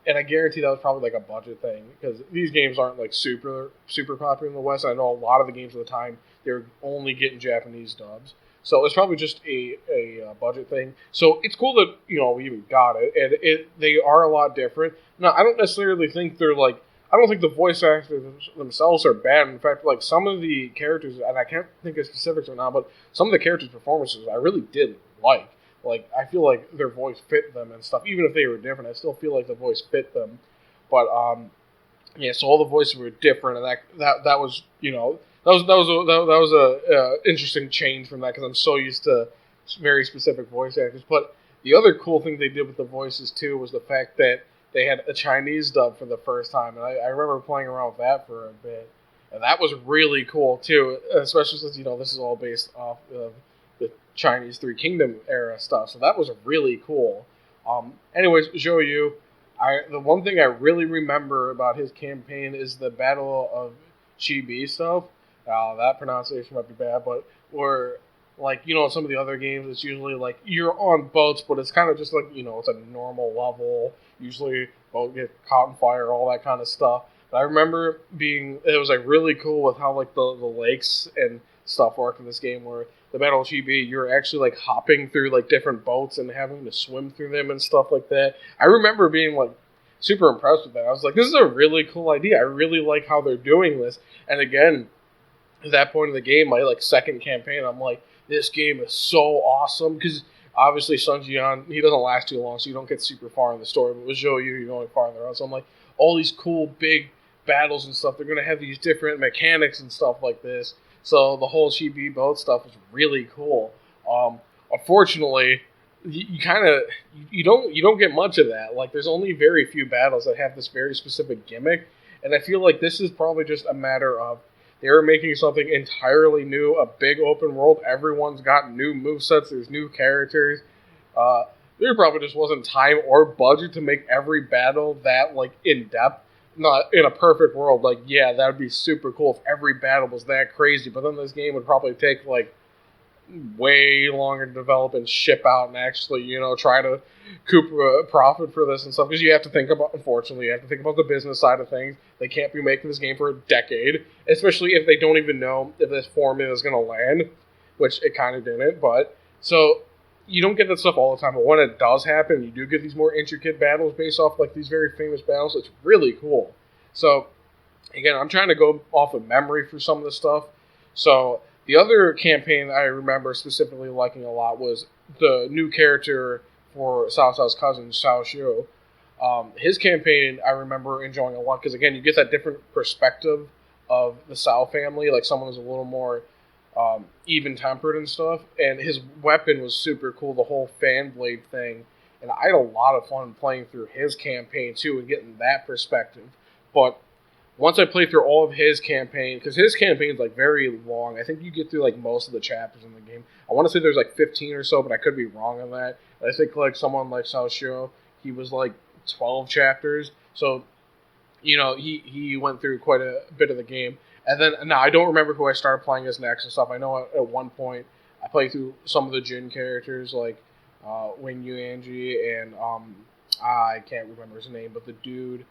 And I guarantee that was probably like a budget thing, because these games aren't like super popular in the West. I know a lot of the games at the time, they're only getting Japanese dubs. So it's probably just a budget thing. So it's cool that, we even got it. And they are a lot different. Now, I don't necessarily think they're like, I don't think the voice actors themselves are bad. In fact, like, some of the characters, and I can't think of specifics right now, but some of the characters' performances I really did like. Like, I feel like their voice fit them and stuff. Even if they were different, I still feel like the voice fit them. But, yeah, so all the voices were different, and that was, that was a interesting change from that, because I'm so used to very specific voice actors. But the other cool thing they did with the voices, too, was the fact that they had a Chinese dub for the first time. And I remember playing around with that for a bit. And that was really cool, too, especially since, this is all based off of the Chinese Three Kingdom era stuff. So that was really cool. Anyways, Zhou Yu, the one thing I really remember about his campaign is the Battle of Chibi stuff. That pronunciation might be bad, but where, like, some of the other games, it's usually like you're on boats, but it's kind of just like, it's a normal level. Usually boat get caught on fire, all that kind of stuff. But I remember it was like really cool with how like the lakes and stuff work in this game where the Battle GB, you're actually like hopping through like different boats and having to swim through them and stuff like that. I remember being like super impressed with that. I was like, this is a really cool idea. I really like how they're doing this. And again, at that point in the game, my like second campaign, I'm like, this game is so awesome because obviously Sun Jian, he doesn't last too long, so you don't get super far in the story. But with Zhou Yu, you're going farther on. So I'm like, all these cool big battles and stuff, they're going to have these different mechanics and stuff like this. So the whole Chibi boat stuff is really cool. Unfortunately, you don't get much of that. Like, there's only very few battles that have this very specific gimmick, and I feel like this is probably just a matter of they were making something entirely new, a big open world. Everyone's got new movesets. There's new characters. There probably just wasn't time or budget to make every battle that like in depth. Not in a perfect world, like, yeah, that would be super cool if every battle was that crazy. But then this game would probably take like way longer to develop and ship out and actually, try to coop a profit for this and stuff. Because you have to think about, unfortunately, you have to think about the business side of things. They can't be making this game for a decade, especially if they don't even know if this formula is going to land, which it kind of didn't. But so you don't get that stuff all the time. But when it does happen, you do get these more intricate battles based off like these very famous battles. It's really cool. So again, I'm trying to go off of memory for some of this stuff. So the other campaign I remember specifically liking a lot was the new character for Cao Cao's cousin, Cao Xiu. His campaign I remember enjoying a lot because, again, you get that different perspective of the Cao family, like someone who's a little more even-tempered and stuff. And his weapon was super cool, the whole fan blade thing. And I had a lot of fun playing through his campaign, too, and getting that perspective. But once I played through all of his campaign, because his campaign is like very long. I think you get through like most of the chapters in the game. I want to say there's like 15 or so, but I could be wrong on that. I think like someone like Cao Xiu, he was like 12 chapters. So, he went through quite a bit of the game. And then, now I don't remember who I started playing as next and stuff. I know at one point I played through some of the Jin characters like Wing Yuanji and I can't remember his name, but the dude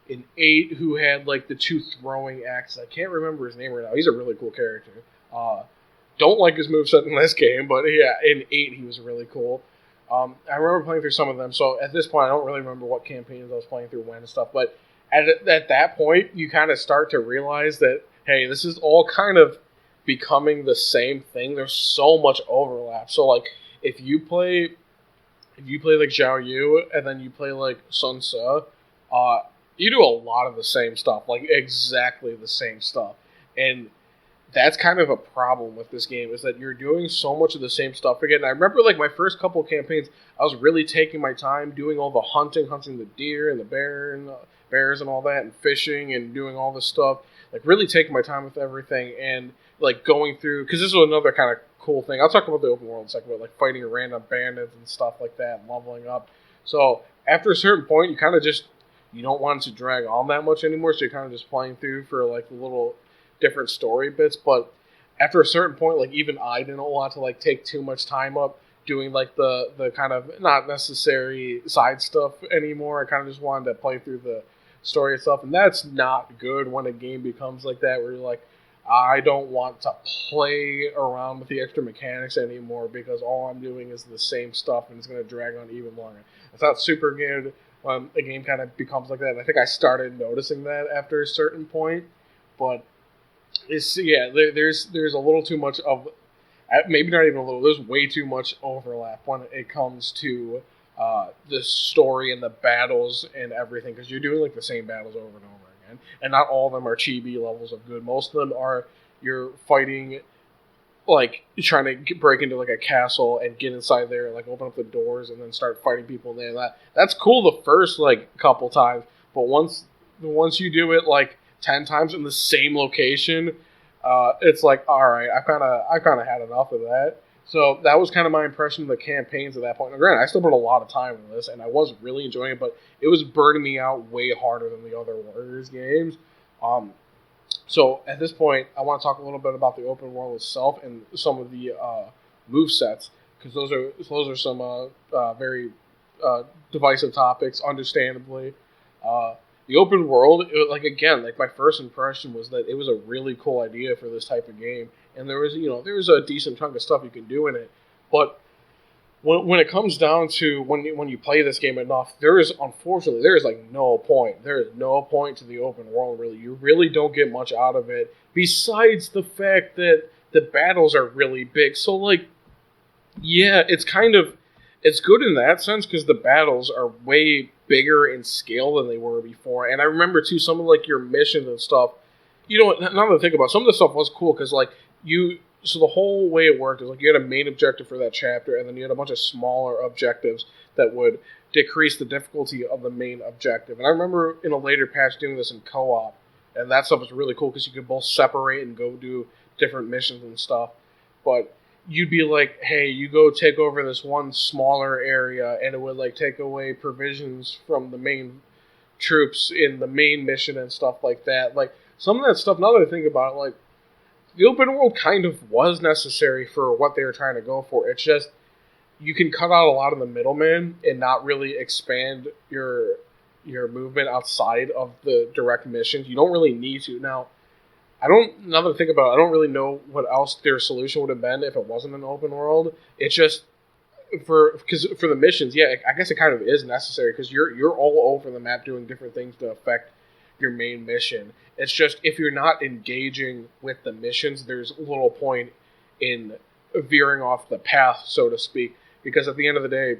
in 8 who had like the 2 throwing axes. I can't remember his name right now. He's a really cool character. Don't like his moveset in this game, but yeah, in 8 he was really cool. I remember playing through some of them, so at this point I don't really remember what campaigns I was playing through when and stuff, but at that point you kind of start to realize that, hey, this is all kind of becoming the same thing. There's so much overlap. So like if you play like Zhao Yu and then you play like Sun Ce, you do a lot of the same stuff, like exactly the same stuff. And that's kind of a problem with this game, is that you're doing so much of the same stuff again. And I remember like my first couple of campaigns, I was really taking my time doing all the hunting the deer and the bears and all that, and fishing and doing all this stuff. Like really taking my time with everything and like going through, because this was another kind of cool thing. I'll talk about the open world in a second, about like fighting random bandits and stuff like that and leveling up. So after a certain point, you kind of just, you don't want it to drag on that much anymore, so you're kind of just playing through for like the little different story bits. But after a certain point, like even I didn't want to like take too much time up doing like the kind of not necessary side stuff anymore. I kind of just wanted to play through the story itself, and that's not good when a game becomes like that, where you're like, I don't want to play around with the extra mechanics anymore because all I'm doing is the same stuff and it's going to drag on even longer. It's not super good when a game kind of becomes like that. And I think I started noticing that after a certain point, but there's a little too much of, maybe not even a little, there's way too much overlap when it comes to the story and the battles and everything, because you're doing like the same battles over and over again, and not all of them are chibi levels of good. Most of them are, you're fighting, like trying to break into like a castle and get inside there and like open up the doors and then start fighting people there. That's cool the first like couple times, but once you do it like 10 times in the same location, it's like, all right, I kind of had enough of that. So that was kind of my impression of the campaigns at that point. Now, granted, I still put a lot of time in this, and I was really enjoying it, but it was burning me out way harder than the other Warriors games. So at this point, I want to talk a little bit about the open world itself and some of the movesets, because those are some very divisive topics, understandably. the open world, like again, like my first impression was that it was a really cool idea for this type of game, and there was a decent chunk of stuff you can do in it, but when it comes down to when you play this game enough, there is like no point. There is no point to the open world, really. You really don't get much out of it besides the fact that the battles are really big. So like, yeah, it's good in that sense because the battles are way bigger in scale than they were before. And I remember too, some of like your missions and stuff. Now that I think about it, some of the stuff was cool because like so the whole way it worked is like you had a main objective for that chapter, and then you had a bunch of smaller objectives that would decrease the difficulty of the main objective. And I remember in a later patch doing this in co-op, and that stuff was really cool because you could both separate and go do different missions and stuff. But you'd be like, hey, you go take over this one smaller area, and it would like take away provisions from the main troops in the main mission and stuff like that. Like some of that stuff, now that I think about it, like the open world kind of was necessary for what they were trying to go for. It's just you can cut out a lot of the middleman and not really expand your movement outside of the direct missions. You don't really need to. Now that I think about it, I don't really know what else their solution would have been if it wasn't an open world. It's just for the missions, yeah, I guess it kind of is necessary because you're all over the map doing different things to affect your main mission. It's just if you're not engaging with the missions, there's little point in veering off the path, so to speak, because at the end of the day,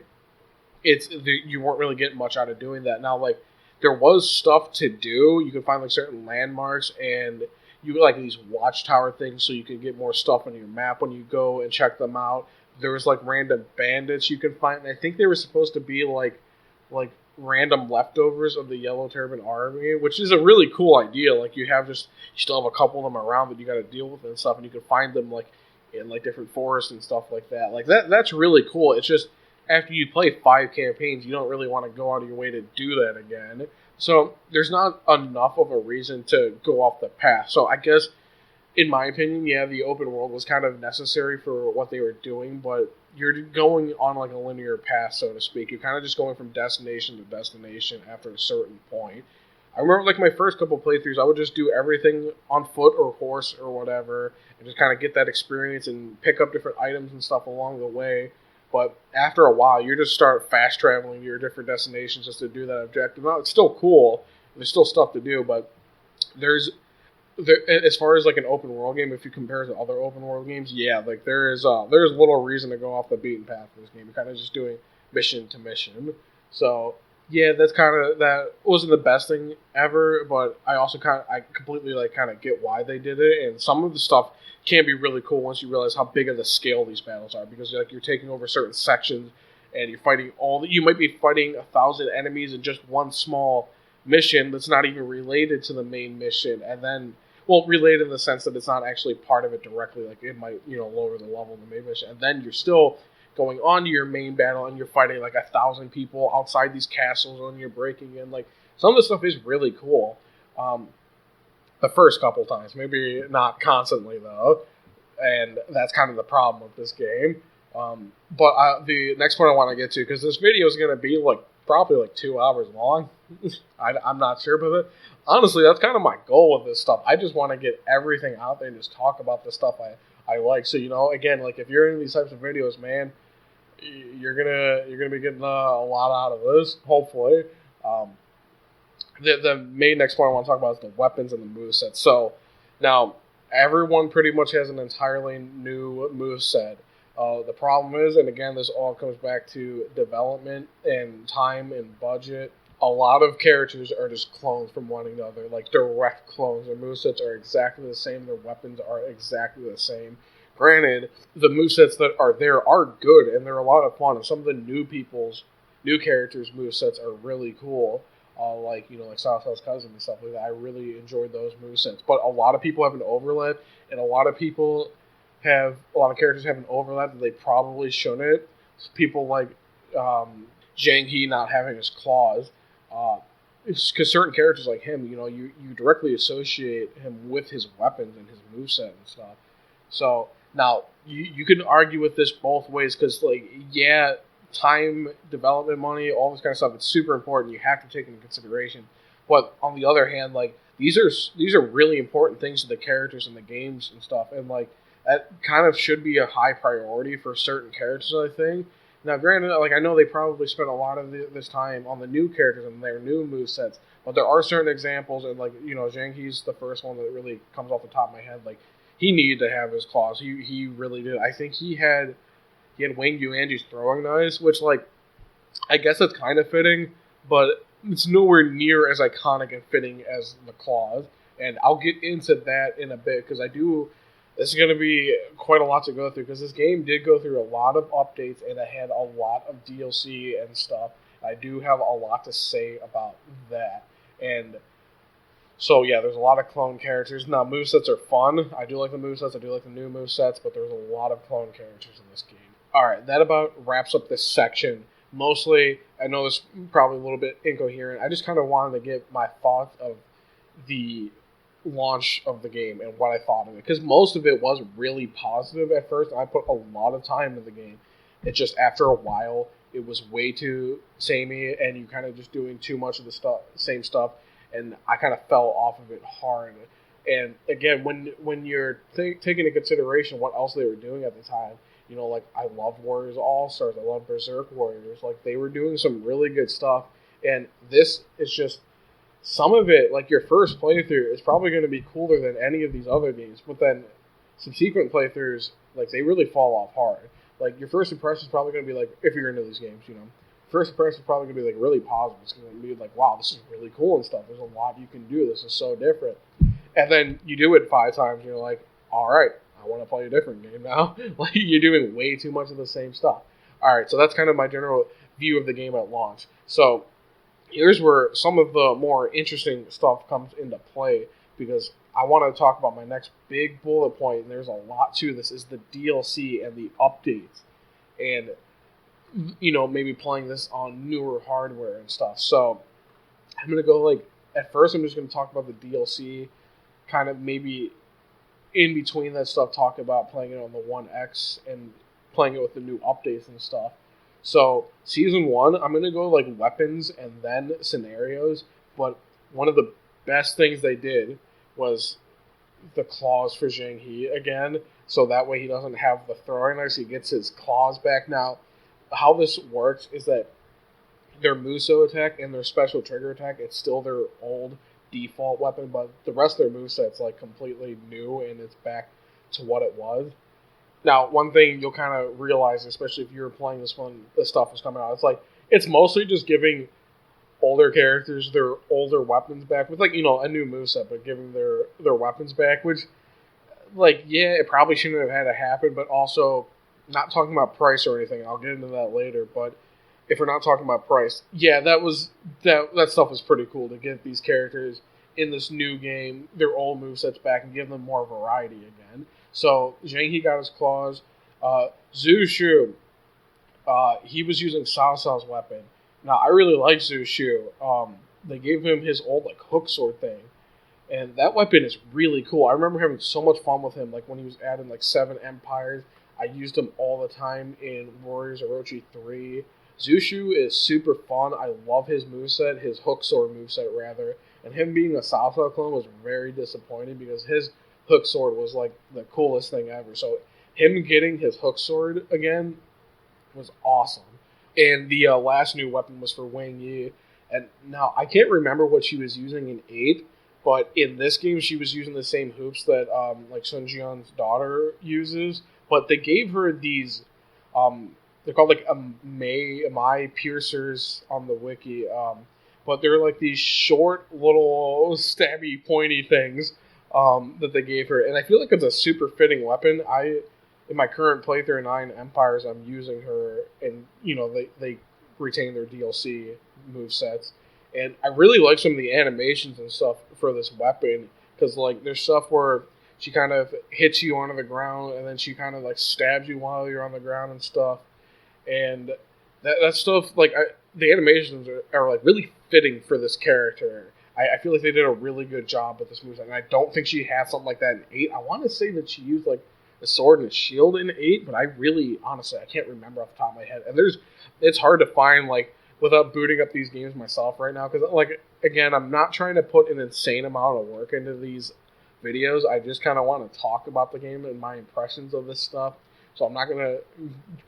you weren't really getting much out of doing that. Now, like, there was stuff to do. You could find like certain landmarks, and you like these watchtower things, so you could get more stuff on your map when you go and check them out. There was like random bandits you could find, and I think they were supposed to be like random leftovers of the Yellow Turban Army, which is a really cool idea. Like you still have a couple of them around that you got to deal with and stuff, and you can find them like in like different forests and stuff like that. Like that's really cool. It's just after you play 5 campaigns, you don't really want to go out of your way to do that again. So there's not enough of a reason to go off the path. So I guess, in my opinion, yeah, the open world was kind of necessary for what they were doing, but you're going on like a linear path, so to speak. You're kind of just going from destination to destination after a certain point. I remember like my first couple playthroughs, I would just do everything on foot or horse or whatever, and just kind of get that experience and pick up different items and stuff along the way. But after a while, you just start fast traveling to your different destinations just to do that objective. Now, it's still cool. There's still stuff to do, but as far as like an open world game, if you compare it to other open world games, yeah, like there's little reason to go off the beaten path in this game. You're kind of just doing mission to mission. So yeah, that wasn't the best thing ever, but I completely like kind of get why they did it, and some of the stuff can be really cool once you realize how big of the scale these battles are, because like you're taking over certain sections and you're fighting you might be fighting 1,000 enemies in just one small mission that's not even related to the main mission, and then related in the sense that it's not actually part of it directly, like it might lower the level of the main mission, and then you're still going on to your main battle and you're fighting like 1,000 people outside these castles and you're breaking in. Like some of the stuff is really cool. The first couple times, maybe not constantly though, and that's kind of the problem with this game. But the next point I want to get to, because this video is going to be like probably like 2 hours long. I'm not sure, but honestly, that's kind of my goal with this stuff. I just want to get everything out there and just talk about the stuff I like. So again, like if you're into these types of videos, man, you're gonna be getting a lot out of this, hopefully. The main next point I want to talk about is the weapons and the moveset. So now everyone pretty much has an entirely new moveset. The problem is, and again, this all comes back to development and time and budget. A lot of characters are just clones from one another, like direct clones. Their movesets are exactly the same. Their weapons are exactly the same. Granted, the movesets that are there are good, and they're a lot of fun. And some of the new characters' movesets are really cool. Like Southwell's cousin and stuff like that. I really enjoyed those movesets. But a lot of people have an overlap, and a lot of characters have an overlap that they probably shouldn't. People like Zhang He not having his claws. Because certain characters like him, you directly associate him with his weapons and his moveset and stuff. So now you can argue with this both ways, because time, development money, all this kind of stuff, it's super important. You have to take into consideration. But on the other hand, like these are really important things to the characters in the games and stuff, and like that kind of should be a high priority for certain characters, I think. Now, granted, like I know they probably spent a lot of this time on the new characters and their new movesets, but there are certain examples, and like Zhang He's the first one that really comes off the top of my head. Like he needed to have his claws. He really did. I think he had Wang Yuanji's throwing knives, which like I guess that's kind of fitting, but it's nowhere near as iconic and fitting as the claws. And I'll get into that in a bit because this is going to be quite a lot to go through because this game did go through a lot of updates and it had a lot of DLC and stuff. I do have a lot to say about that. And so, yeah, there's a lot of clone characters. Now, movesets are fun. I do like the movesets. I do like the new movesets, but there's a lot of clone characters in this game. All right, that about wraps up this section. Mostly, I know it's probably a little bit incoherent. I just kind of wanted to get my thoughts of the launch of the game and what I thought of it. Because most of it was really positive at first. I put a lot of time into the game. It's just after a while, it was way too samey, and you kind of just doing too much of the same stuff. And I kind of fell off of it hard. And again, when you're taking into consideration what else they were doing at the time, like I love Warriors All-Stars, I love Berserk Warriors, like they were doing some really good stuff. And this is just, some of it, like your first playthrough is probably going to be cooler than any of these other games, but then subsequent playthroughs, like they really fall off hard. Like your first impression is probably going to be like, if you're into these games, first impression is probably going to be like really positive. It's going to be like, wow, this is really cool and stuff. There's a lot you can do. This is so different. And then you do it 5 times, and you're like, all right, I want to play a different game now. Like you're doing way too much of the same stuff. All right, so that's kind of my general view of the game at launch. So here's where some of the more interesting stuff comes into play, because I want to talk about my next big bullet point, and there's a lot to this, is the DLC and the updates. And, maybe playing this on newer hardware and stuff. So I'm going to go, at first I'm just going to talk about the DLC, kind of maybe in between that stuff, talk about playing it on the One X and playing it with the new updates and stuff. So, Season 1, I'm going to go, weapons and then scenarios, but one of the best things they did was the claws for Zhang He again, so that way he doesn't have the throwing knives, he gets his claws back. Now, how this works is that their Muso attack and their special trigger attack, it's still their old default weapon, but the rest of their moveset's completely new and it's back to what it was. Now, one thing you'll kind of realize, especially if you're playing this when this stuff was coming out, it's mostly just giving older characters their older weapons back with a new moveset, but giving their weapons back, which it probably shouldn't have had to happen, but also not talking about price or anything. I'll get into that later, but if we're not talking about price, that stuff was pretty cool to get these characters in this new game their old movesets back and give them more variety again. So Zhang He got his claws. Zhu Shu, he was using Cao Cao's weapon. Now I really like Zhu Shu. They gave him his old hook sword thing, and that weapon is really cool. I remember having so much fun with him. When he was adding 7 empires, I used him all the time in Warriors Orochi 3. Zushu is super fun. I love his moveset, his hook sword moveset rather. And him being a Cao Cao clone was very disappointing because his hook sword was the coolest thing ever. So him getting his hook sword again was awesome. And the last new weapon was for Wang Yi. And now I can't remember what she was using in 8, but in this game she was using the same hoops that Sun Jian's daughter uses. But they gave her these they're called Mai piercers on the wiki, but they're these short little stabby pointy things that they gave her, and I feel it's a super fitting weapon. In my current playthrough 9 Empires, I'm using her, and they retain their DLC movesets, and I really like some of the animations and stuff for this weapon, because there's stuff where she kind of hits you onto the ground, and then she kind of stabs you while you're on the ground and stuff. And that stuff, the animations are really fitting for this character. I feel they did a really good job with this moveset, and I don't think she had something like that in 8. I want to say that she used a sword and a shield in 8, but I really, honestly, I can't remember off the top of my head. And it's hard to find without booting up these games myself right now, because like again, I'm not trying to put an insane amount of work into these videos. I just kind of want to talk about the game and my impressions of this stuff. So I'm not gonna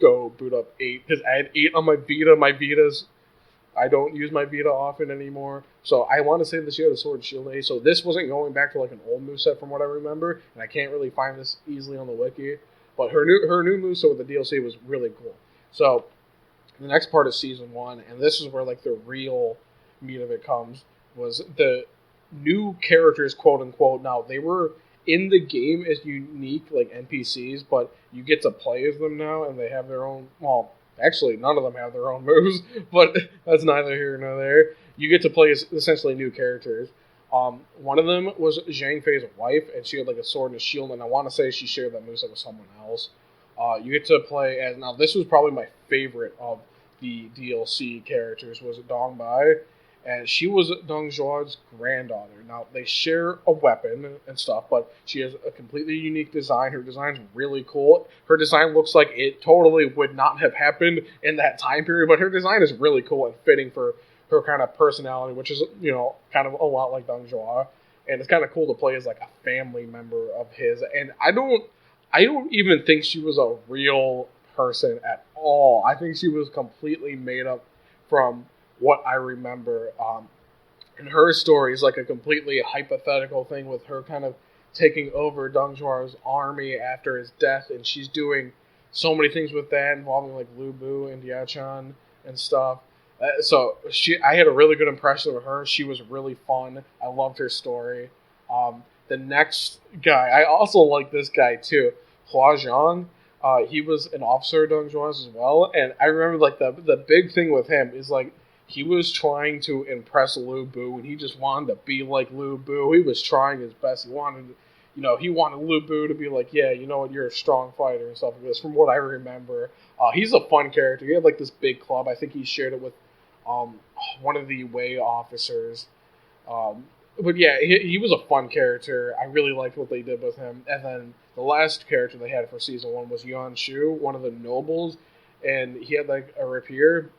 go boot up 8 because I had 8 on my Vita. My Vita's I don't use my Vita often anymore, so I want to say this year the Sword and Shield A. So this wasn't going back to like an old moveset from what I remember, and I can't really find this easily on the wiki. But her new moveset with the DLC was really cool. So the next part of season 1, and this is where like the real meat of it comes, was the new characters, quote unquote. Now they were in the game as unique like NPCs, but you get to play as them now, and they have their own. Well, actually, none of them have their own moves, but that's neither here nor there. You get to play as essentially new characters. One of them was Zhang Fei's wife, and she had like a sword and a shield, and I want to say she shared that moveset with someone else. You get to play as, now this was probably my favorite of the DLC characters, was Dong Bai, and she was Dong Zhuo's granddaughter. Now, they share a weapon and stuff, but she has a completely unique design. Her design's really cool. Her design looks like it totally would not have happened in that time period, but her design is really cool and fitting for her kind of personality, which is, you know, kind of a lot like Dong Zhuo. And it's kind of cool to play as like a family member of his. And I don't even think she was a real person at all. I think she was completely made up from what I remember. And her story is like a completely hypothetical thing with her kind of taking over Dong Zhuo's army after his death, and she's doing so many things with that, involving like Lu Bu and Diachan and stuff. So I had a really good impression of her. She was really fun. I loved her story. The next guy, I also like this guy too, Hua Zhang. He was an officer of Dong Zhuo's as well, and I remember like the big thing with him is like he was trying to impress Lu Bu, and he just wanted to be like Lu Bu. He was trying his best. He wanted Lu Bu to be like, yeah, you know what, you're a strong fighter and stuff like this. From what I remember, he's a fun character. He had like this big club. I think he shared it with one of the Wei officers. But yeah, he was a fun character. I really liked what they did with him. And then the last character they had for season 1 was Yuan Shu, one of the nobles, and he had like a rapier.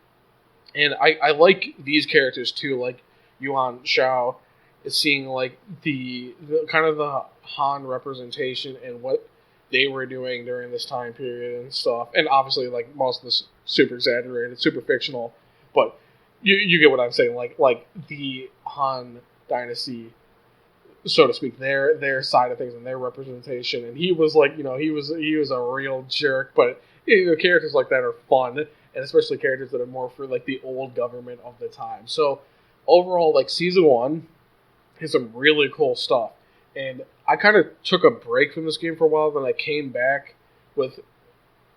And I like these characters too, like Yuan Shao is seeing like the kind of the Han representation and what they were doing during this time period and stuff. And obviously like most of this super exaggerated, super fictional, but you get what I'm saying, like the Han Dynasty, so to speak, their side of things and their representation. And he was like, you know, he was a real jerk, but you know, characters like that are fun, and especially characters that are more for like the old government of the time. So overall, like season 1 has some really cool stuff, and I kind of took a break from this game for a while, then I came back with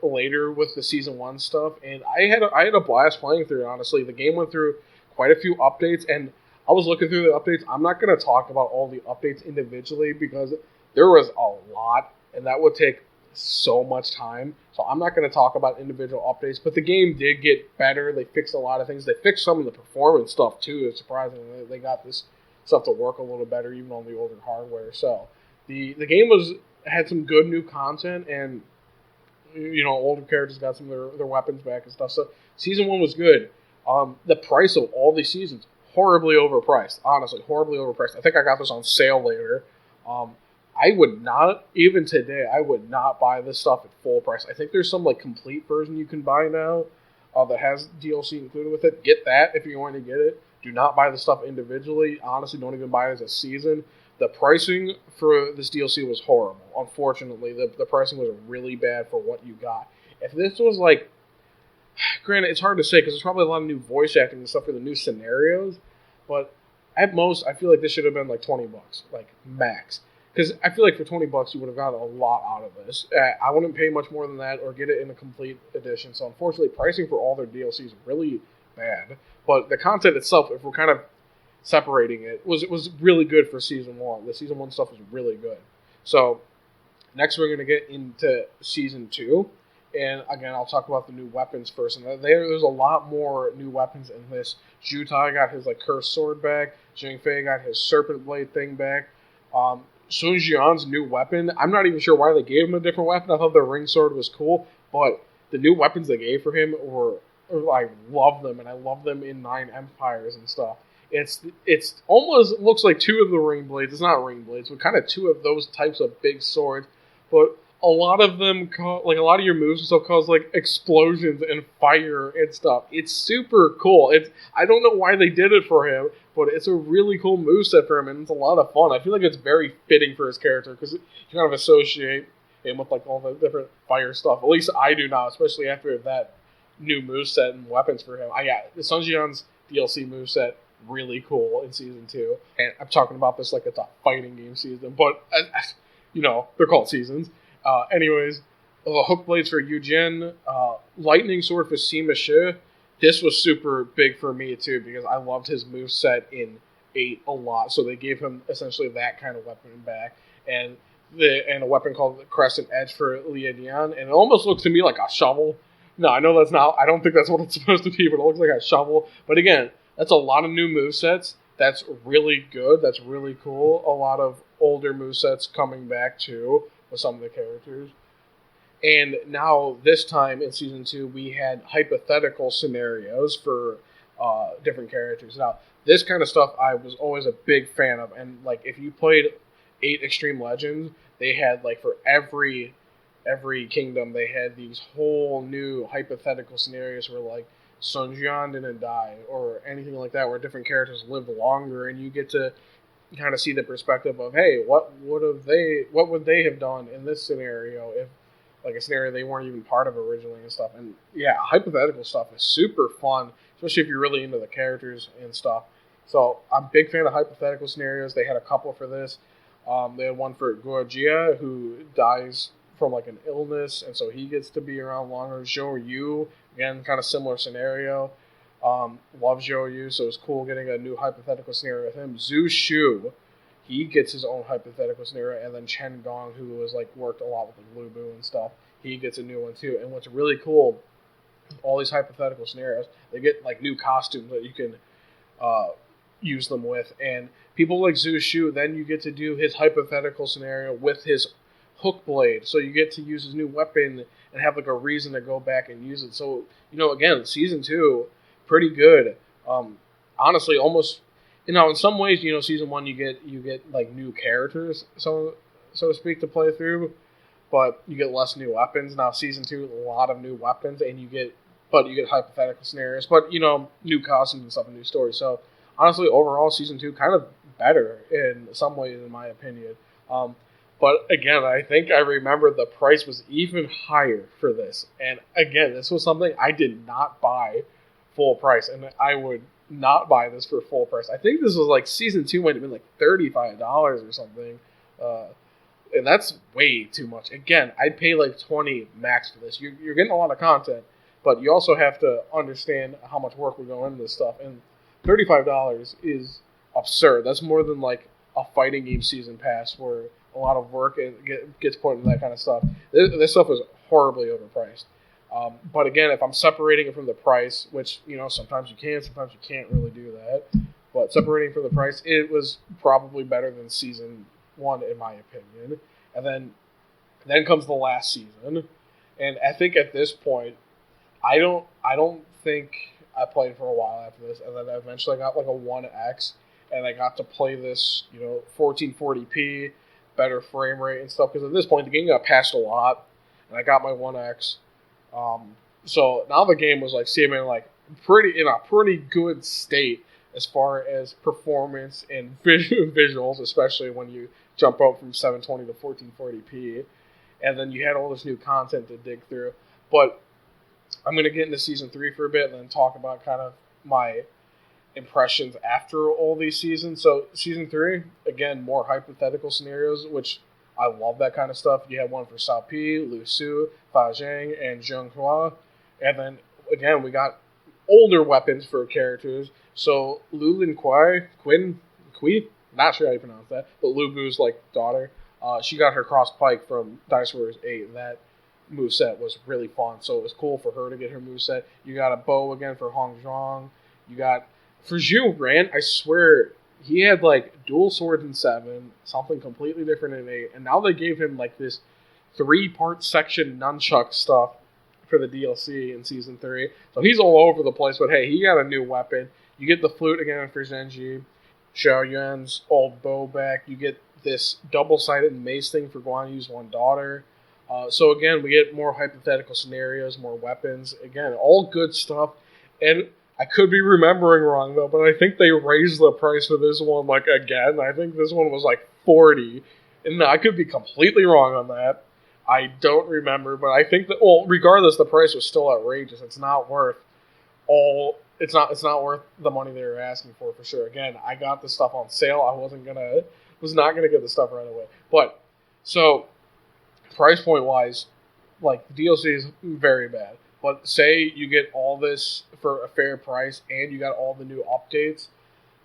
later with the season 1 stuff, and I had a blast playing through it. Honestly, the game went through quite a few updates, and I was looking through the updates. I'm not going to talk about all the updates individually because there was a lot, and that would take so much time. So I'm not going to talk about individual updates, but the game did get better. They fixed a lot of things. They fixed some of the performance stuff too. It's surprising they got this stuff to work a little better even on the older hardware. So the game had some good new content, and you know, older characters got some of their weapons back and stuff. So season 1 was good. The price of all these seasons, horribly overpriced. Honestly, horribly overpriced. I think I got this on sale later. I would not, even today, I would not buy this stuff at full price. I think there's some like complete version you can buy now that has DLC included with it. Get that if you're going to get it. Do not buy the stuff individually. Honestly, don't even buy it as a season. The pricing for this DLC was horrible. Unfortunately, the pricing was really bad for what you got. If this was like, granted, it's hard to say because there's probably a lot of new voice acting and stuff for the new scenarios, but at most, I feel like this should have been like $20, like max. Because I feel like for $20 you would have gotten a lot out of this. I wouldn't pay much more than that or get it in a complete edition. So unfortunately, pricing for all their DLC is really bad. But the content itself, if we're kind of separating it, was really good for season 1. The season 1 stuff was really good. So next we're going to get into season 2. And again, I'll talk about the new weapons first. And there's a lot more new weapons in this. Zhu Tai got his like cursed sword back. Zhang Fei got his serpent blade thing back. Sun Jian's new weapon, I'm not even sure why they gave him a different weapon. I thought the ring sword was cool, but the new weapons they gave for him were I love them, and I love them in Nine Empires and stuff. It's almost looks like two of the ring blades. It's not ring blades, but kind of two of those types of big swords. But a lot of them, like a lot of your moves and stuff, cause like explosions and fire and stuff. It's super cool. I don't know why they did it for him, but it's a really cool moveset for him, and it's a lot of fun. I feel like it's very fitting for his character because you kind of associate him with like all the different fire stuff. At least I do now, especially after that new moveset and weapons for him. The Sun Jian's DLC moveset really cool in season 2, and I'm talking about this like it's a fighting game season, but they're called seasons. Anyways, hook blades for Yujin, lightning sword for Sima Shi. This was super big for me too because I loved his moveset in 8 a lot, so they gave him essentially that kind of weapon back, and a weapon called the Crescent Edge for Lia Dian, and it almost looks to me like a shovel. No, I know that's not. I don't think that's what it's supposed to be, but it looks like a shovel. But again, that's a lot of new movesets. That's really good. That's really cool. A lot of older movesets coming back too with some of the characters. And now, this time in Season 2, we had hypothetical scenarios for different characters. Now, this kind of stuff I was always a big fan of. And, like, if you played 8 Extreme Legends, they had, like, for every kingdom, they had these whole new hypothetical scenarios where, like, Sun Jian didn't die, or anything like that, where different characters live longer, and you get to kind of see the perspective of, hey, what would they have done in this scenario if, like, a scenario they weren't even part of originally and stuff. And yeah, hypothetical stuff is super fun, especially if you're really into the characters and stuff. So I'm a big fan of hypothetical scenarios. They had a couple for this. They had one for Guojia, who dies from like an illness, and so he gets to be around longer. Zhou Yu, again, kind of similar scenario. Love Zhou Yu, so it's cool getting a new hypothetical scenario with him. Zhu Shu, he gets his own hypothetical scenario, and then Chen Gong, who was like worked a lot with like Lu Bu and stuff, he gets a new one too. And what's really cool, all these hypothetical scenarios, they get like new costumes that you can use them with. And people like Zhu Shu, then you get to do his hypothetical scenario with his hook blade, so you get to use his new weapon and have like a reason to go back and use it. So again, season 2, pretty good. Honestly, almost in some ways, season 1 you get like new characters, so to speak, to play through, but you get less new weapons. Now season 2, a lot of new weapons, and you get hypothetical scenarios, but new costumes and stuff, and new stories. So honestly, overall, season 2 kind of better in some ways, in my opinion. But again, I think I remember the price was even higher for this. And again, this was something I did not buy full price, and I would not buy this for full price. I think this was like season 2 might have been like $35 or something. And that's way too much. Again, I'd pay like $20 max for this. You're getting a lot of content, but you also have to understand how much work would go into this stuff. And $35 is absurd. That's more than like a fighting game season pass where a lot of work gets put into that kind of stuff. This stuff is horribly overpriced. But again, if I'm separating it from the price, which sometimes you can, sometimes you can't really do that. But separating from the price, it was probably better than season 1 in my opinion. And then comes the last season, and I think at this point, I don't think I played for a while after this, and then eventually I got like a 1X, and I got to play this 1440p. Better frame rate and stuff, because at this point the game got patched a lot, and I got my 1X. So now the game was like seeming like in a pretty good state as far as performance and visuals, especially when you jump up from 720 to 1440p, and then you had all this new content to dig through. But I'm going to get into season 3 for a bit, and then talk about kind of my impressions after all these seasons. So season 3, again, more hypothetical scenarios, which I love that kind of stuff. You had one for Sao Pi, Lu Su, Fa Zhang, and Zheng Hua. And then again, we got older weapons for characters. So Lu Lin Kui, not sure how you pronounce that, but Lu Bu's like daughter. She got her cross pike from Dynasty Warriors 8, and that moveset was really fun. So it was cool for her to get her moveset. You got a bow again for Hong Zhuang. You got for Zhu Ran, I swear, he had like dual swords in 7, something completely different in 8, and now they gave him like this 3-part section nunchuck stuff for the DLC in Season 3. So he's all over the place, but hey, he got a new weapon. You get the flute again for Zenji. Xiao Yuan's old bow back. You get this double-sided mace thing for Guan Yu's one daughter. So again, we get more hypothetical scenarios, more weapons. Again, all good stuff. And I could be remembering wrong, though, but I think they raised the price for this one, like, again. I think this one was, like, $40. And I could be completely wrong on that. I don't remember, but I think that, well, regardless, the price was still outrageous. It's not worth it's not worth the money they were asking for sure. Again, I got the stuff on sale. I was not gonna get the stuff right away. But, so, price point wise, like, the DLC is very bad. But say you get all this for a fair price and you got all the new updates,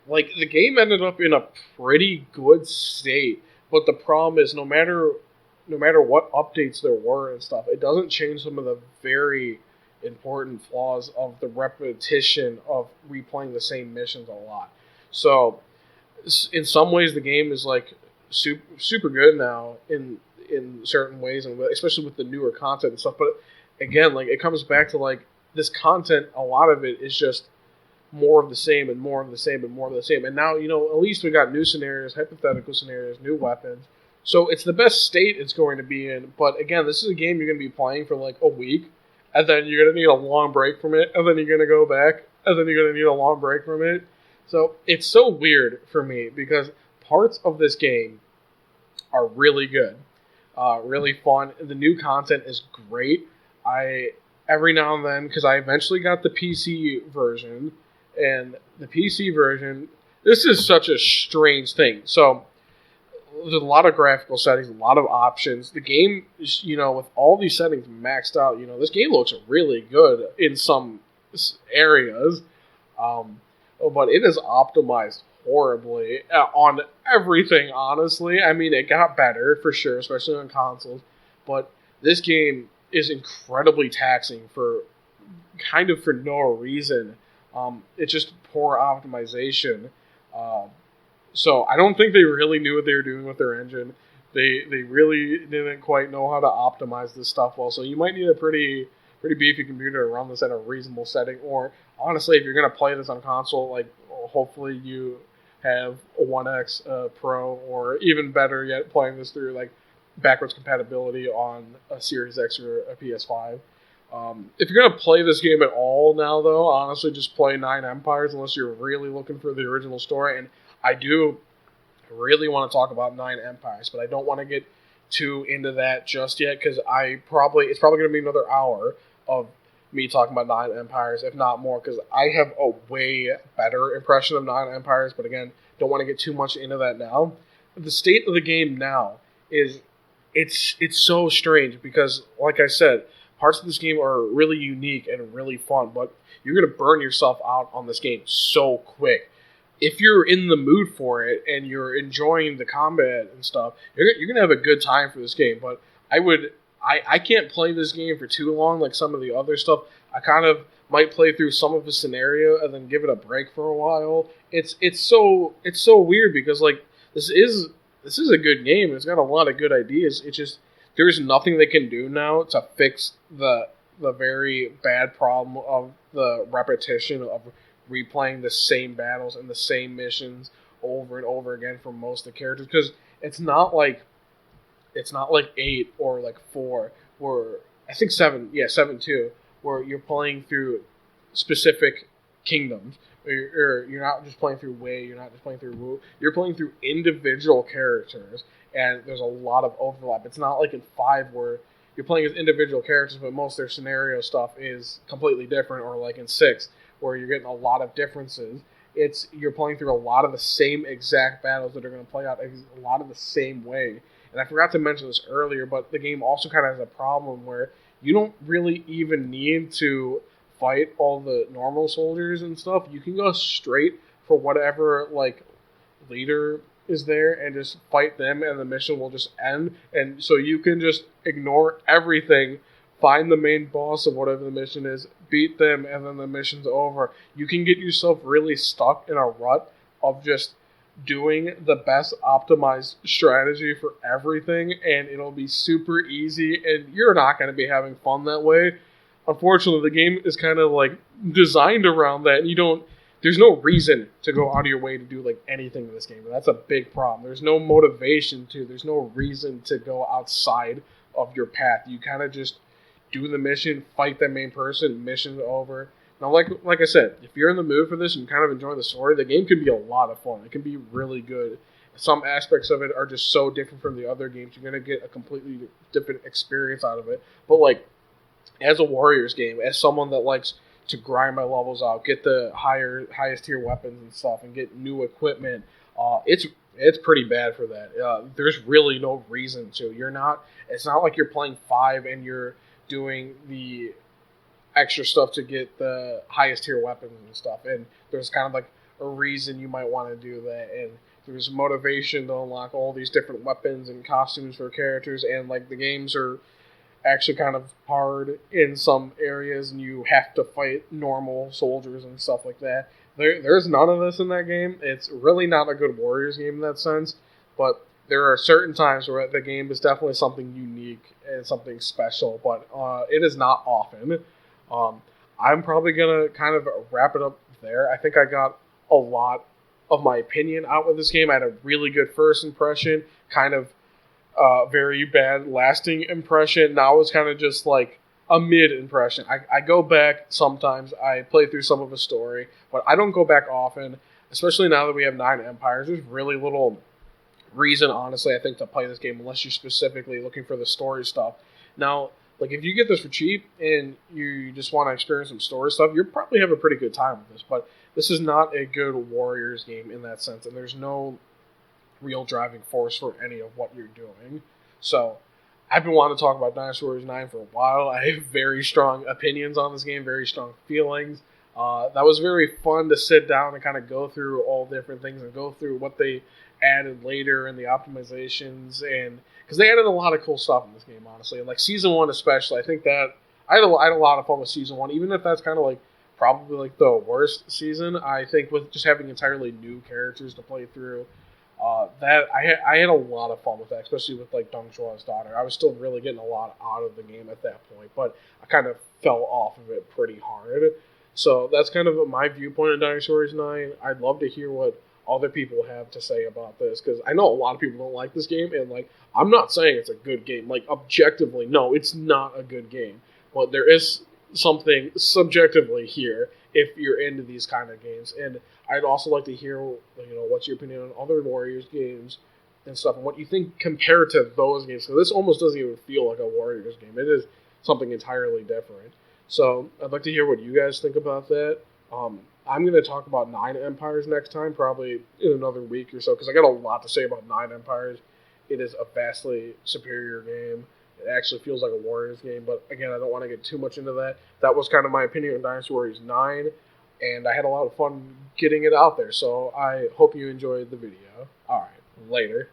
like, the game ended up in a pretty good state. But the problem is, no matter what updates there were and stuff, it doesn't change some of the very important flaws of the repetition of replaying the same missions a lot. So, in some ways, the game is, like, super good now in certain ways, and especially with the newer content and stuff. But again, like, it comes back to, like, this content, a lot of it is just more of the same and more of the same and more of the same. And now, at least we got new scenarios, hypothetical scenarios, new weapons. So it's the best state it's going to be in. But again, this is a game you're going to be playing for like a week, and then you're going to need a long break from it, and then you're going to go back, and then you're going to need a long break from it. So it's so weird for me because parts of this game are really good, really fun. The new content is great. Every now and then, because I eventually got the PC version, and the PC version, this is such a strange thing. So there's a lot of graphical settings, a lot of options. The game is, with all these settings maxed out, this game looks really good in some areas, but it is optimized horribly on everything, honestly. I mean, it got better for sure, especially on consoles, but this game is incredibly taxing for no reason. It's just poor optimization. So I don't think they really knew what they were doing with their engine. They really didn't quite know how to optimize this stuff well. So you might need a pretty beefy computer to run this at a reasonable setting. Or honestly, if you're gonna play this on console, like hopefully you have a One X Pro, or even better yet, playing this through like backwards compatibility on a Series X or a PS5. If you're going to play this game at all now, though, honestly, just play Nine Empires unless you're really looking for the original story. And I do really want to talk about Nine Empires, but I don't want to get too into that just yet because it's probably going to be another hour of me talking about Nine Empires, if not more, because I have a way better impression of Nine Empires, but again, don't want to get too much into that now. The state of the game now is it's so strange because, like I said, parts of this game are really unique and really fun, but you're going to burn yourself out on this game so quick. If you're in the mood for it and you're enjoying the combat and stuff, you're going to have a good time for this game. But I can't play this game for too long like some of the other stuff. I kind of might play through some of the scenario and then give it a break for a while. It's so weird because like this is a good game. It's got a lot of good ideas. It's just there's nothing they can do now to fix the very bad problem of the repetition of replaying the same battles and the same missions over and over again for most of the characters. Because it's not like 8 or like 4, where I think 7 too, where you're playing through specific kingdoms. You're not just playing through Wei, you're not just playing through Wu, you're playing through individual characters, and there's a lot of overlap. It's not like in 5 where you're playing as individual characters, but most of their scenario stuff is completely different, or like in 6, where you're getting a lot of differences. You're playing through a lot of the same exact battles that are going to play out a lot of the same way. And I forgot to mention this earlier, but the game also kind of has a problem where you don't really even need to fight all the normal soldiers and stuff. You can go straight for whatever like leader is there and just fight them, and the mission will just end. And so you can just ignore everything, find the main boss of whatever the mission is, beat them, and then the mission's over. You can get yourself really stuck in a rut of just doing the best optimized strategy for everything, and it'll be super easy, and you're not going to be having fun that way. unfortunately, the game is kind of like designed around that, and there's no reason to go out of your way to do like anything in this game, and that's a big problem. There's no motivation there's no reason to go outside of your path. You kind of just do the mission, fight that main person, mission over. Now, like I said, if you're in the mood for this and kind of enjoying the story, the game can be a lot of fun. It can be really good. Some aspects of it are just so different from the other games. You're going to get a completely different experience out of it. But like, as a Warriors game, as someone that likes to grind my levels out, get the highest tier weapons and stuff, and get new equipment, it's pretty bad for that. There's really no reason to. It's not like you're playing 5 and you're doing the extra stuff to get the highest tier weapons and stuff. And there's kind of like a reason you might want to do that. And there's motivation to unlock all these different weapons and costumes for characters. And like the games are actually kind of hard in some areas, and you have to fight normal soldiers and stuff like that. There's none of this in that game. It's really not a good Warriors game in that sense, but there are certain times where the game is definitely something unique and something special, but it is not often. I'm probably going to kind of wrap it up there. I think I got a lot of my opinion out with this game. I had a really good first impression, kind of very bad lasting impression. Now it's kind of just like a mid impression. I go back sometimes. I play through some of a story, but I don't go back often, especially now that we have 9 Empires. There's really little reason, honestly, I think, to play this game unless you're specifically looking for the story stuff. Now, like, if you get this for cheap and you just want to experience some story stuff, you'll probably have a pretty good time with this, but this is not a good Warriors game in that sense, and there's no real driving force for any of what you're doing. So I've been wanting to talk about Dynasty Warriors 9 for a while. I have very strong opinions on this game, very strong feelings. That was very fun to sit down and kind of go through all different things and go through what they added later and the optimizations, and because they added a lot of cool stuff in this game, honestly. And like Season 1 especially, I think that I had a lot of fun with Season 1, even if that's kind of like probably like the worst season. I think with just having entirely new characters to play through, that I had a lot of fun with that, especially with like Deng Zhuo's daughter. I was still really getting a lot out of the game at that point, but I kind of fell off of it pretty hard. So that's kind of my viewpoint on Dynasty Warriors 9. I'd love to hear what other people have to say about this, because I know a lot of people don't like this game, and like, I'm not saying it's a good game. Like, objectively, no, it's not a good game, but there is something subjectively here if you're into these kind of games. And I'd also like to hear, what's your opinion on other Warriors games and stuff, and what you think compared to those games. So this almost doesn't even feel like a Warriors game. It is something entirely different. So I'd like to hear what you guys think about that. I'm going to talk about 9 Empires next time, probably in another week or so, because I got a lot to say about 9 Empires. It is a vastly superior game. It actually feels like a Warriors game, but again, I don't want to get too much into that. That was kind of my opinion on Dynasty Warriors 9, and I had a lot of fun getting it out there, so I hope you enjoyed the video. All right, later.